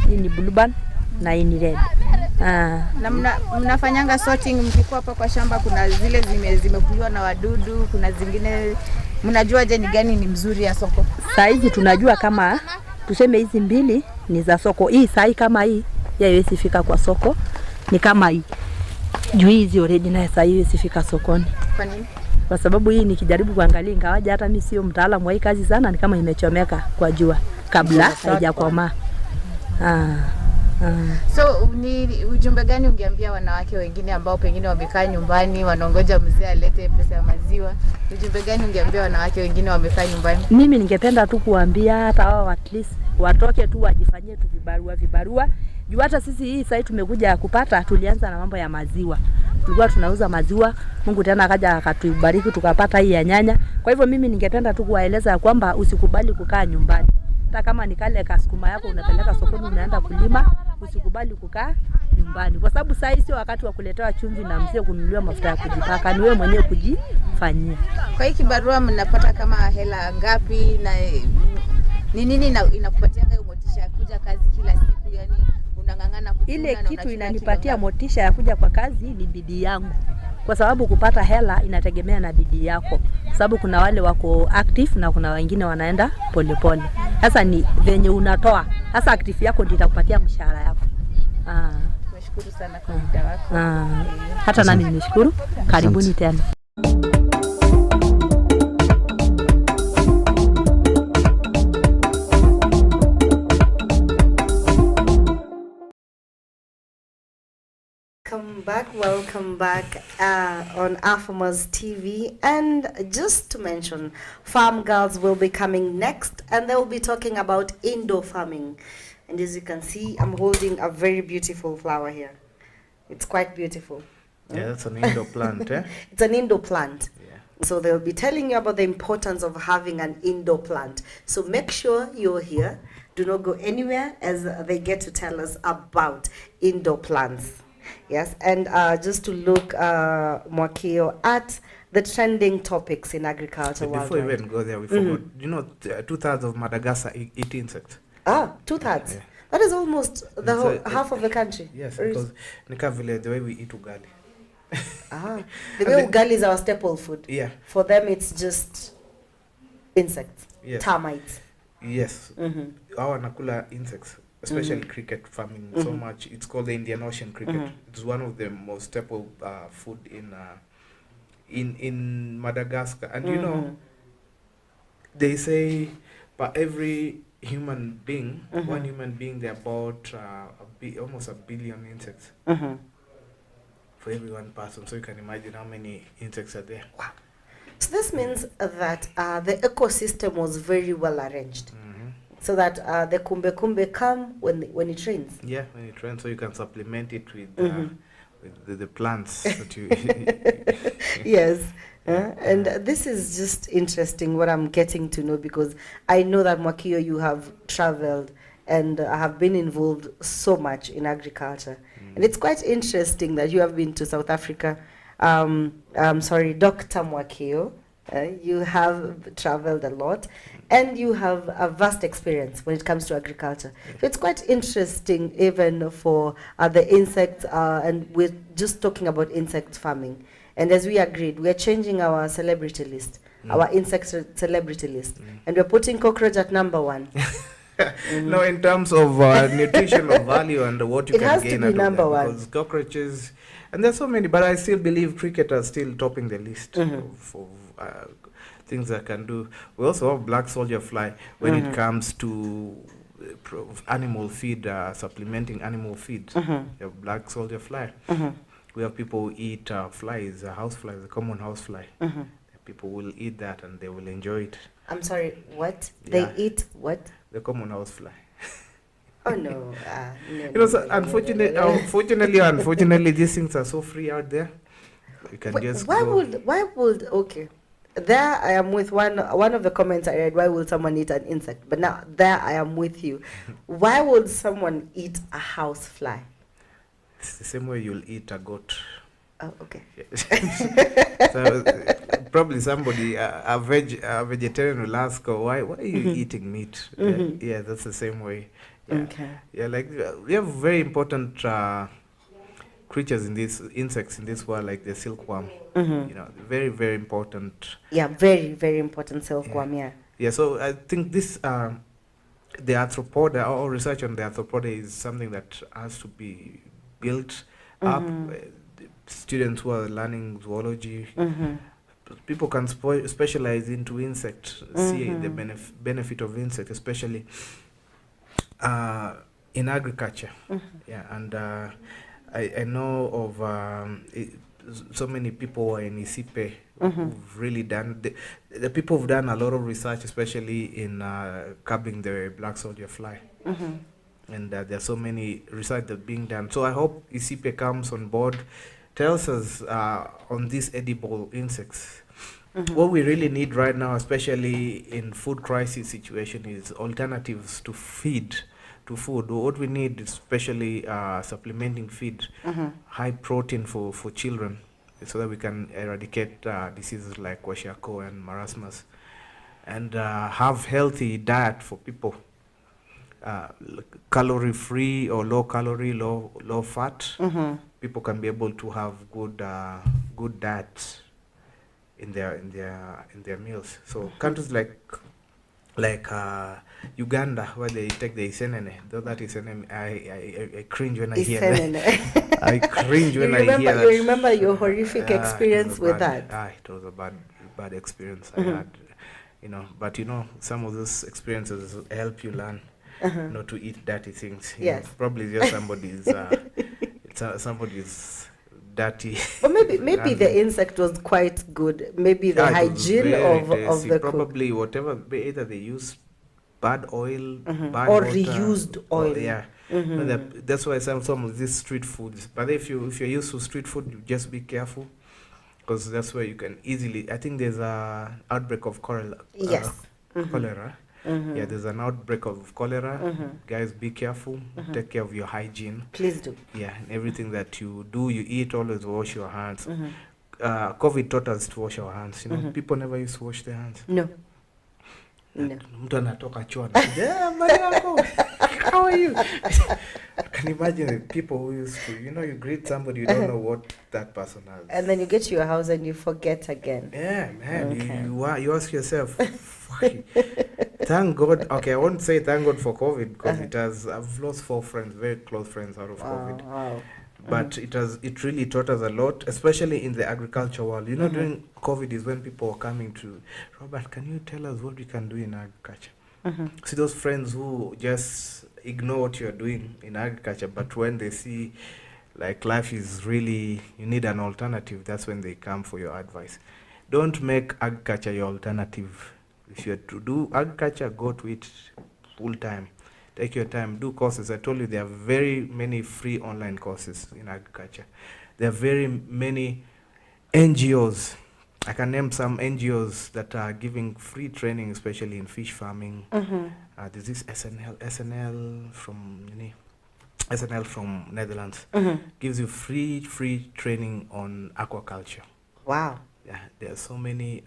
[SPEAKER 7] Hii ni blue band na hii ni red.
[SPEAKER 4] Na mnafanyanga sorting mkikuwa hapa kwa shamba? Kuna zile zimekuliwa na wadudu, kuna zingine mnajua je ni gani ni mzuri ya soko?
[SPEAKER 7] Saizi tunajua kama tuseme hizi mbili ni za soko. Hii sai kama hii haiwezi fika kwa soko, ni kama hii. Juu hizi already na sai haiwezi fika sokoni.
[SPEAKER 4] Kwa nini?
[SPEAKER 7] Kwa sababu hii nikijaribu kuangalia ingawaje hata mimi sio mtaalamu wa hii kazi sana, ni kama imechomeka kwa jua kabla haijakomaa.
[SPEAKER 4] So ni ujumbe gani ungeambia wanawake wengine ambao pengine wamekaa nyumbani wanaongoja mzee alete pesa ya maziwa? Ujumbe gani ungeambia wanawake wengine wamekaa nyumbani?
[SPEAKER 7] Mimi ningependa tu kuambia hata wao at least watoke tu wajifanyie tu vibarua. Juu hata sisi hii sasa tumekuja kupata, tulianza na mambo ya maziwa. Tulikuwa tunauza maziwa, Mungu tena akaja akatubariki tukapata hii ya nyanya. Kwa hivyo mimi ningependa tu kuwaeleza kwamba usikubali kukaa nyumbani. Hata kama ni kale kasukuma yako unapeleka sokoni unaenda kulima, usikubali kukaa nyumbani. Kwa sababu sasa sio wakati wa kuletewa chumvi na mzee kununuliwa mafuta ya kujipaka, ni wewe mwenyewe kujifanyia.
[SPEAKER 4] Kwa hii kibarua mnapata kama hela ngapi na ni nini inakupatia hiyo motisha ya kuja kazi kila siku? Yani unangangana kuvuna?
[SPEAKER 7] Ile kitu inanipatia motisha ya kuja kwa kazi ni bidii yangu. Kwa sababu kupata hela inategemea na bidii yako. Sababu kuna wale wako active na kuna wengine wanaenda polepole. Sasa ni venye unatoa. Sasa active yako ndio itakupatia mshahara yako.
[SPEAKER 4] Nashukuru sana kwa muda wako.
[SPEAKER 7] Hata nami nimeshukuru. Karibuni tena.
[SPEAKER 1] Welcome back on Afamers TV. And just to mention, Farm Girls will be coming next and they will be talking about indoor farming. And as you can see, I'm holding a very beautiful flower here. It's quite beautiful.
[SPEAKER 2] Yeah, that's an indoor plant, eh?
[SPEAKER 1] It's an indoor plant.
[SPEAKER 2] Yeah.
[SPEAKER 1] So they'll be telling you about the importance of having an indoor plant. So make sure you're here. Do not go anywhere as they get to tell us about indoor plants. Yes, and just to look, Mwakio, at the trending topics in agriculture worldwide.
[SPEAKER 2] Before we even go there, we forgot. You know, 2/3 of Madagascar eat insects.
[SPEAKER 1] 2/3. Yeah. That is almost the whole half of the country.
[SPEAKER 2] Yes, because Nikavile, the way we eat ugali.
[SPEAKER 1] The way ugali is our staple food.
[SPEAKER 2] Yeah.
[SPEAKER 1] For them, it's just insects,
[SPEAKER 2] yes.
[SPEAKER 1] termites.
[SPEAKER 2] Yes. Our nakula insects. Especially cricket farming so much. It's called the Indian Ocean cricket. It's one of the most staple food in Madagascar. And you know, they say for every human being, one human being, there are about almost 1 billion insects for every one person. So you can imagine how many insects are there.
[SPEAKER 1] Wow. So this means that the ecosystem was very well arranged. So that the kumbe come when it rains.
[SPEAKER 2] Yeah, when it rains, so you can supplement it with the plants that you.
[SPEAKER 1] Yes, and this is just interesting. What I'm getting to know, because I know that Mwakio, you have traveled and have been involved so much in agriculture, and it's quite interesting that you have been to South Africa. Sorry, Dr. Mwakio. You have traveled a lot and you have a vast experience when it comes to agriculture. So it's quite interesting even for the insects, and we're just talking about insect farming. And as we agreed, we're changing our celebrity list, our insect celebrity list, and we're putting cockroach at number 1.
[SPEAKER 2] No, in terms of nutritional value and what you
[SPEAKER 1] it
[SPEAKER 2] can
[SPEAKER 1] has
[SPEAKER 2] gain
[SPEAKER 1] to be
[SPEAKER 2] out
[SPEAKER 1] number
[SPEAKER 2] of that,
[SPEAKER 1] 1.
[SPEAKER 2] because cockroaches, and there's so many, but I still believe cricket are still topping the list of things that can do. We also have black soldier fly when it comes to animal feed, supplementing animal feed. You have black soldier fly. We have people who eat flies, house flies, the common house fly. People will eat that and they will enjoy it.
[SPEAKER 1] I'm sorry, what?
[SPEAKER 2] Yeah.
[SPEAKER 1] They eat what?
[SPEAKER 2] The common house fly.
[SPEAKER 1] Oh no.
[SPEAKER 2] You know, so unfortunately, these things are so free out there. You can just
[SPEAKER 1] why
[SPEAKER 2] go.
[SPEAKER 1] would okay? there I am with one of the comments I read. Why would someone eat an insect? But now there I am with you. Why would someone eat a house fly?
[SPEAKER 2] It's the same way you'll eat a goat.
[SPEAKER 1] Oh, okay.
[SPEAKER 2] So probably somebody, a vegetarian will ask, oh, why are you eating meat? Yeah, that's the same way. Yeah.
[SPEAKER 1] Okay.
[SPEAKER 2] Yeah, like we have very important creatures in this, insects in this world, like the silkworm. You know, very, very important.
[SPEAKER 1] Yeah, very, very important silkworm, yeah.
[SPEAKER 2] Yeah, so I think this, the arthropoda, or research on the arthropoda is something that has to be built up. Students who are learning zoology, people can specialize into insect, see the benefit of insect, especially in agriculture. Yeah, and I know of so many people who are in Isipe who've really done, the people who've done a lot of research, especially in curbing the black soldier fly. And there are so many research that being done. So I hope Isipe comes on board, tells us on these edible insects. What we really need right now, especially in food crisis situation, is alternatives to food. What we need is especially supplementing feed, high protein for children, so that we can eradicate diseases like kwashiorkor and marasmus, and have healthy diet for people. Calorie free or low calorie, low fat. People can be able to have good diets in their meals. So countries like Uganda, where they take the isenene, though that is I cringe when I hear that. I cringe when I hear that.
[SPEAKER 1] You remember your horrific experience with that?
[SPEAKER 2] It was a bad experience I had, you know. But you know, some of those experiences help you learn not to eat dirty things.
[SPEAKER 1] Yes.
[SPEAKER 2] Know, probably just somebody's dirty.
[SPEAKER 1] Or maybe the insect was quite good. Maybe the hygiene of the
[SPEAKER 2] probably cook. Whatever, either they use bad oil, bad
[SPEAKER 1] or
[SPEAKER 2] water,
[SPEAKER 1] reused oil.
[SPEAKER 2] Yeah. That's why some of these street foods. But if you're used to street food, you just be careful, because that's where you can easily. I think there's a outbreak of cholera.
[SPEAKER 1] Yes.
[SPEAKER 2] Cholera. Yeah, there's an outbreak of cholera. Guys, be careful. Take care of your hygiene.
[SPEAKER 1] Please do.
[SPEAKER 2] Yeah, and everything that you do, you eat, always wash your hands. COVID taught us to wash our hands. You know, people never used to wash their hands.
[SPEAKER 1] No.
[SPEAKER 2] Mtu anatoka choo how are you? Can you imagine the people who used to, you know, you greet somebody, you don't know what that person has.
[SPEAKER 1] And then you get to your house and you forget again.
[SPEAKER 2] Yeah, man. You ask yourself, thank God. Okay, I won't say thank God for COVID, because I've lost 4 friends, very close friends out of COVID.
[SPEAKER 1] Wow.
[SPEAKER 2] But it really taught us a lot, especially in the agriculture world. You know, during COVID is when people were coming to, Robert, can you tell us what we can do in agriculture? See those friends who just ignore what you're doing in agriculture, but when they see like life is really, you need an alternative, that's when they come for your advice. Don't make agriculture your alternative. If you're to do agriculture, go to it full time. Take your time, do courses. I told you there are very many free online courses in agriculture. There are very many NGOs. I can name some NGOs that are giving free training, especially in fish farming. There's this SNL from Netherlands. Gives you free training on aquaculture.
[SPEAKER 1] Wow.
[SPEAKER 2] Yeah, there are so many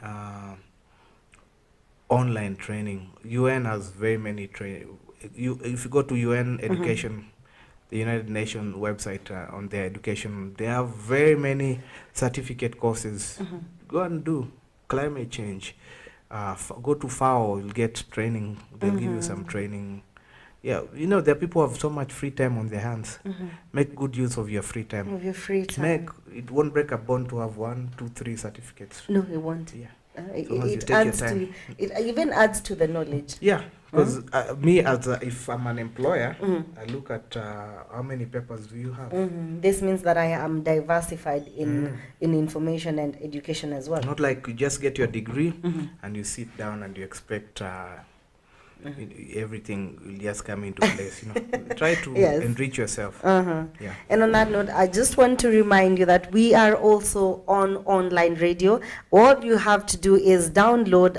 [SPEAKER 2] online training. UN has very many training. If you go to UN education, the United Nations website on their education, they have very many certificate courses. Go and do climate change. Go to FAO, you'll get training. They'll give you some training. Yeah, you know, there are people who have so much free time on their hands. Make good use of your free time.
[SPEAKER 1] Of your free time.
[SPEAKER 2] It won't break a bone to have 1, 2, 3 certificates.
[SPEAKER 1] No, it won't.
[SPEAKER 2] Yeah.
[SPEAKER 1] It adds to, it even adds to the knowledge.
[SPEAKER 2] Yeah, because me as if I'm an employer, I look at how many papers do you have.
[SPEAKER 1] This means that I am diversified in information and education as well.
[SPEAKER 2] Not like you just get your degree and you sit down and you expect everything will just come into place. Try to
[SPEAKER 1] Yes.
[SPEAKER 2] enrich yourself.
[SPEAKER 1] Uh-huh.
[SPEAKER 2] Yeah.
[SPEAKER 1] And on that note, I just want to remind you that we are also on online radio. All you have to do is download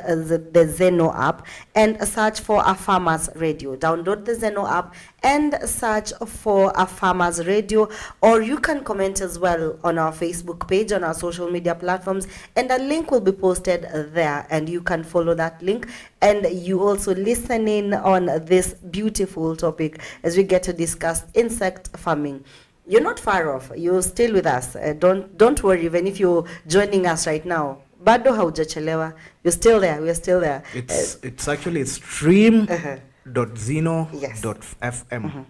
[SPEAKER 1] the Zeno app and search for a farmers radio. Download the Zeno app and search for a farmers radio, or you can comment as well on our Facebook page, on our social media platforms, and a link will be posted there, and you can follow that link, and you also listen in on this beautiful topic as we get to discuss insect farming. You're not far off. You're still with us. Don't worry, even if you're joining us right now. Bado haujachelewa. You're still there. We're still there.
[SPEAKER 2] It's actually stream.
[SPEAKER 1] Uh-huh.
[SPEAKER 2] .zeno.fm.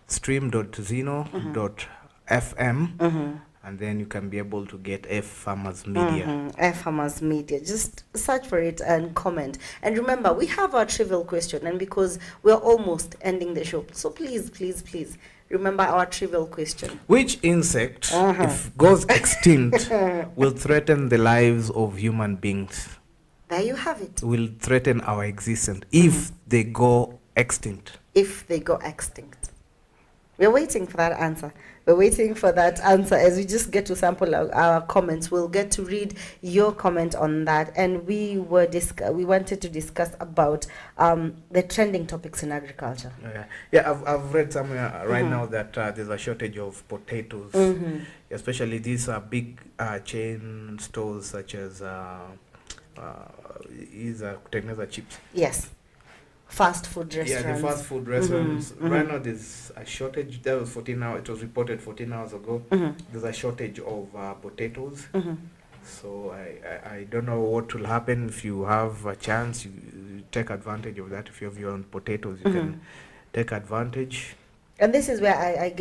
[SPEAKER 2] Stream.zeno.fm. And then you can be able to get F Farmers Media.
[SPEAKER 1] F Farmers Media. Just search for it and comment. And remember, we have our trivial question, and because we're almost ending the show, so please, please, please remember our trivial question.
[SPEAKER 2] Which insect, if goes extinct, will threaten the lives of human beings?
[SPEAKER 1] There you have it.
[SPEAKER 2] Will threaten our existence if they go extinct.
[SPEAKER 1] If they go extinct. We're waiting for that answer. We're waiting for that answer as we just get to sample our comments. We'll get to read your comment on that. And we wanted to discuss about the trending topics in agriculture.
[SPEAKER 2] I've read somewhere right now that there's a shortage of potatoes, especially these big chain stores such as kutengeneza chips.
[SPEAKER 1] Yes. Fast food restaurants.
[SPEAKER 2] Yeah, the fast food restaurants. Right now there's a shortage. That was 14 hours. It was reported 14 hours ago. There's a shortage of potatoes. So I don't know what will happen if you have a chance. You take advantage of that. If you have your own potatoes, you can take advantage.
[SPEAKER 1] And this is where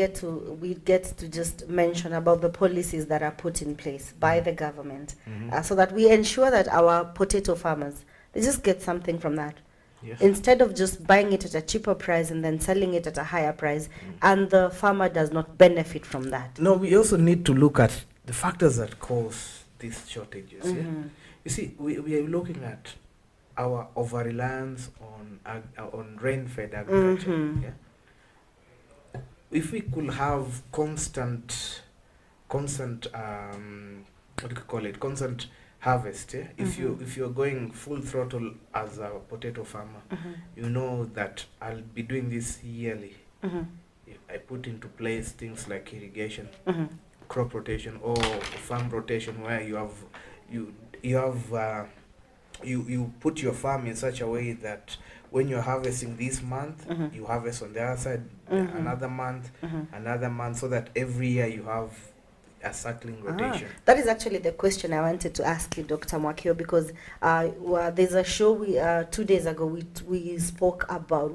[SPEAKER 1] we get to just mention about the policies that are put in place by the government, so that we ensure that our potato farmers, they just get something from that.
[SPEAKER 2] Yes.
[SPEAKER 1] Instead of just buying it at a cheaper price and then selling it at a higher price, and the farmer does not benefit from that.
[SPEAKER 2] No, we also need to look at the factors that cause these shortages. Yeah? You see, we are looking at our over-reliance on rain-fed agriculture. Yeah? If we could have constant constant harvest, yeah? If you're going full throttle as a potato farmer, you know that I'll be doing this yearly. If I put into place things like irrigation, crop rotation, or farm rotation, where you put your farm in such a way that when you're harvesting this month, you harvest on the other side another month, so that every year you have a circling rotation.
[SPEAKER 1] That is actually the question I wanted to ask you, Dr. Mwakio, because there's a show 2 days ago we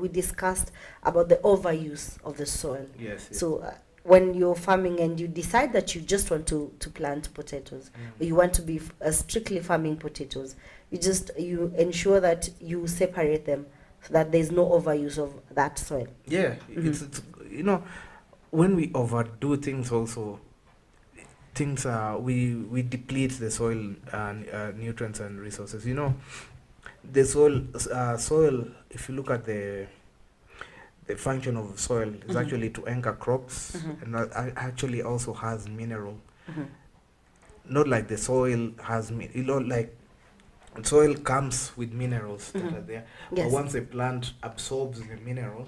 [SPEAKER 1] discussed about the overuse of the soil.
[SPEAKER 2] Yes.
[SPEAKER 1] So when you're farming and you decide that you just want to plant potatoes, or you want to be strictly farming potatoes, you ensure that you separate them so that there's no overuse of that soil.
[SPEAKER 2] Yeah, it's when we overdo things also, we deplete the soil nutrients and resources. The soil, if you look at the function of soil, is actually to anchor crops, and actually also has mineral. Not like the soil has like soil comes with minerals that are there.
[SPEAKER 1] Yes.
[SPEAKER 2] But once a plant absorbs the mineral,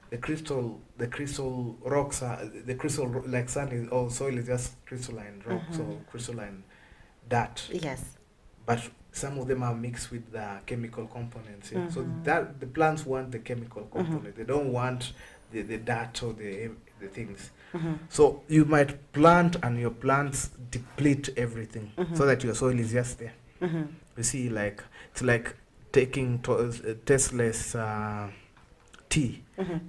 [SPEAKER 2] the crystal rocks like sand soil is just crystalline rock, so crystalline dirt.
[SPEAKER 1] Yes.
[SPEAKER 2] But some of them are mixed with the chemical components. Yeah? So that the plants want the chemical component. They don't want the dirt or the things. So you might plant and your plants deplete everything so that your soil is just there. You see, it's like taking tasteless tea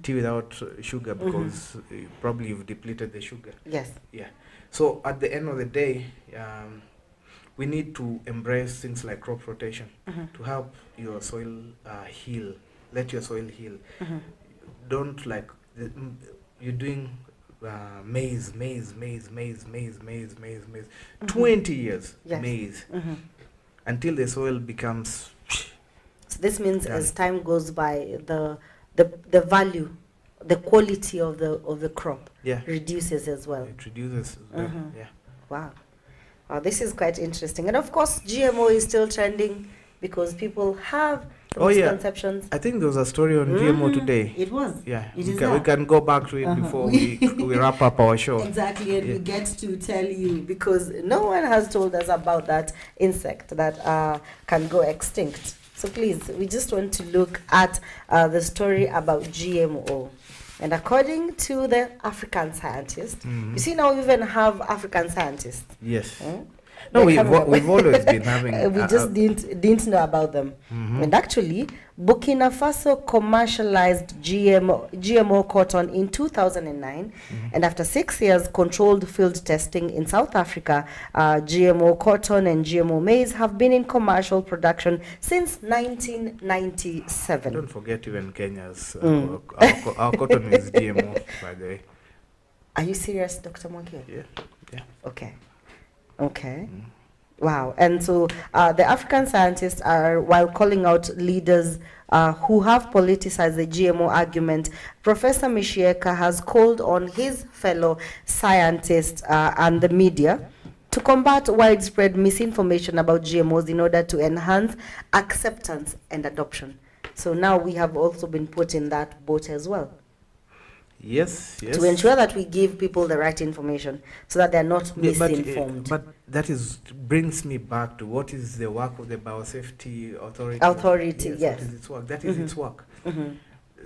[SPEAKER 2] without sugar, because probably you've depleted the sugar.
[SPEAKER 1] Yes.
[SPEAKER 2] Yeah. So at the end of the day, we need to embrace things like crop rotation to help your soil heal. Let your soil heal. Don't you're doing maize, 20 years,
[SPEAKER 1] Yes.
[SPEAKER 2] maize, until the soil becomes
[SPEAKER 1] So this means
[SPEAKER 2] Yeah.
[SPEAKER 1] as time goes by, the value, the quality of the crop
[SPEAKER 2] Yeah.
[SPEAKER 1] reduces as well.
[SPEAKER 2] It reduces as well.
[SPEAKER 1] Mhm.
[SPEAKER 2] Yeah.
[SPEAKER 1] Wow. Wow, this is quite interesting. And of course, GMO is still trending because people have
[SPEAKER 2] Oh, yeah.
[SPEAKER 1] misconceptions.
[SPEAKER 2] I think there was a story on GMO today.
[SPEAKER 1] It was.
[SPEAKER 2] Yeah,
[SPEAKER 1] It
[SPEAKER 2] we
[SPEAKER 1] is
[SPEAKER 2] can,
[SPEAKER 1] that.
[SPEAKER 2] we can go back to it before we wrap up our show.
[SPEAKER 1] Exactly, and we
[SPEAKER 2] Yeah.
[SPEAKER 1] get to tell you because no one has told us about that insect that can go extinct. So please, we just want to look at the story about GMO. And according to the African scientist, you see now we even have African scientists.
[SPEAKER 2] Yes.
[SPEAKER 1] Hmm?
[SPEAKER 2] No,
[SPEAKER 1] They're coming
[SPEAKER 2] we've
[SPEAKER 1] up.
[SPEAKER 2] always been having.
[SPEAKER 1] We just didn't know about them. And actually, Burkina Faso commercialized GMO cotton in 2009, and after 6 years controlled field testing in South Africa, GMO cotton and GMO maize have been in commercial production since 1997.
[SPEAKER 2] Don't forget even Kenya's. Our cotton is GMO, by the way.
[SPEAKER 1] Are you serious, Dr. Mwakio?
[SPEAKER 2] Yeah. Yeah.
[SPEAKER 1] Okay. Okay. Wow. And so the African scientists are, while calling out leaders who have politicized the GMO argument, Professor Mishieka has called on his fellow scientists and the media to combat widespread misinformation about GMOs in order to enhance acceptance and adoption. So now we have also been put in that boat as well,
[SPEAKER 2] Yes. Yes.
[SPEAKER 1] to ensure that we give people the right information so that they're not
[SPEAKER 2] Yeah,
[SPEAKER 1] misinformed.
[SPEAKER 2] but that brings me back to what is the work of the Biosafety Authority.
[SPEAKER 1] Authority, yes.
[SPEAKER 2] What is its work? That is its work.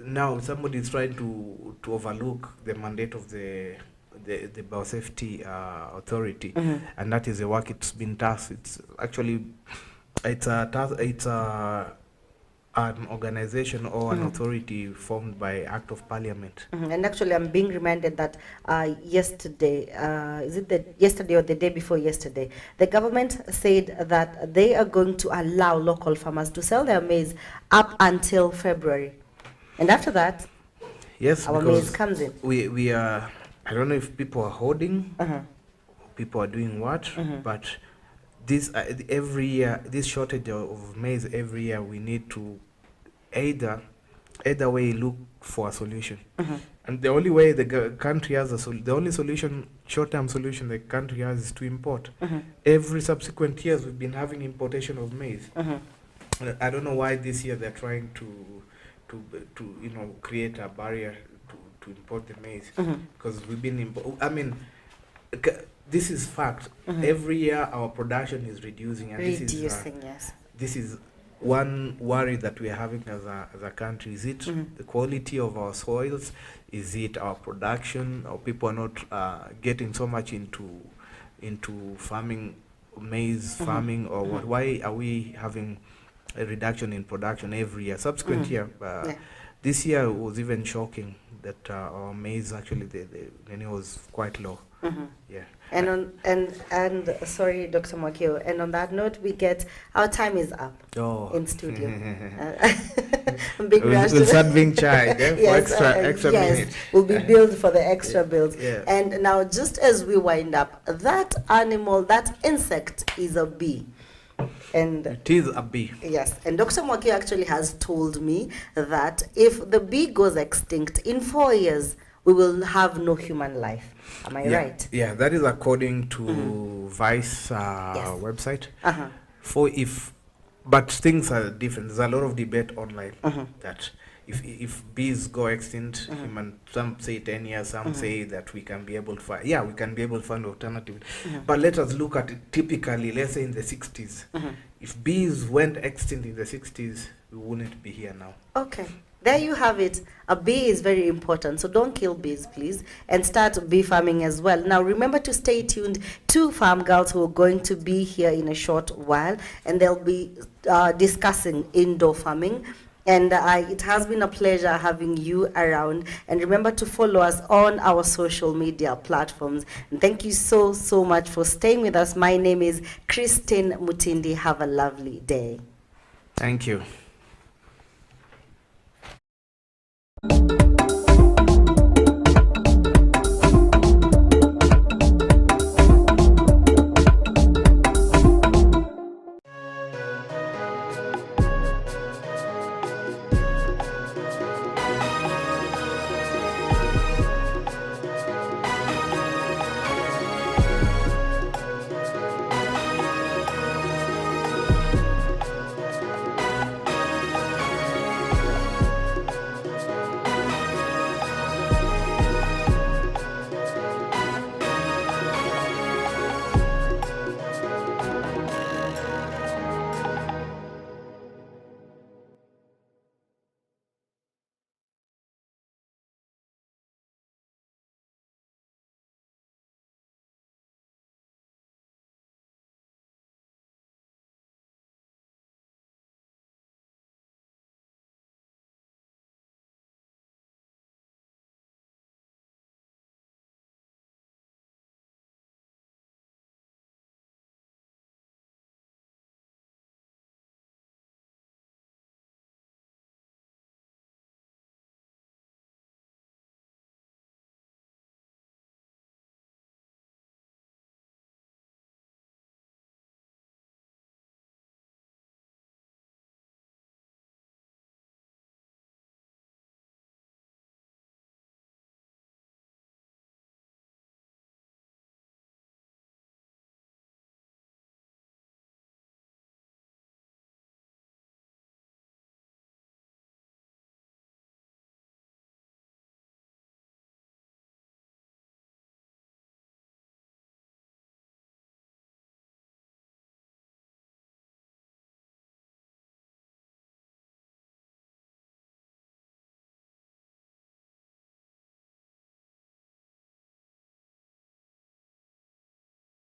[SPEAKER 2] Now somebody is trying to overlook the mandate of the Biosafety Authority, and that is the work it's been tasked. It's actually an organization or an authority formed by Act of Parliament.
[SPEAKER 1] And actually, I'm being reminded that yesterday, yesterday or the day before yesterday, the government said that they are going to allow local farmers to sell their maize up until February. And after that,
[SPEAKER 2] Yes,
[SPEAKER 1] our
[SPEAKER 2] because
[SPEAKER 1] maize comes in.
[SPEAKER 2] we are. I don't know if people are hoarding, people are doing what, but this every year, this shortage of maize every year, we need to either way look for a solution. And the only way the country has the only solution, short-term solution the country has is to import. Every subsequent years we've been having importation of maize. I don't know why this year they're trying to create a barrier to import the maize, because we've been this is fact. Every year our production is reducing, and this is one worry that we are having as a country. Is it the quality of our soils? Is it our production? Or people are not getting so much into farming, maize farming, or what? Why are we having a reduction in production every year? Subsequent year, this year was even shocking that our maize actually the was quite low. Yeah.
[SPEAKER 1] And sorry, Dr. Mwakio. And on that note, our time is up in studio. I'm being rushed.
[SPEAKER 2] We'll start being charged for extra
[SPEAKER 1] yes,
[SPEAKER 2] minutes.
[SPEAKER 1] we'll be billed for the extra bills.
[SPEAKER 2] Yeah.
[SPEAKER 1] And now, just as we wind up, that animal, that insect is a bee. And
[SPEAKER 2] it is a bee.
[SPEAKER 1] yes, and Dr. Mwakio actually has told me that if the bee goes extinct in 4 years, we will have no human life. Am I right?
[SPEAKER 2] Yeah, that is according to Vice website. But things are different. There's a lot of debate online that if bees go extinct, some say 10 years, some say that we can be able to find. Yeah, we can be able to find alternative. But let us look at it typically. Let's say in the 60s. If bees went extinct in the 60s, we wouldn't be here now.
[SPEAKER 1] Okay. There you have it. A bee is very important, so don't kill bees, please, and start bee farming as well. Now, remember to stay tuned to Farm Girls, who are going to be here in a short while, and they'll be discussing indoor farming. And it has been a pleasure having you around. And remember to follow us on our social media platforms. And thank you so, so much for staying with us. My name is Christine Mutindi. Have a lovely day.
[SPEAKER 2] Thank you.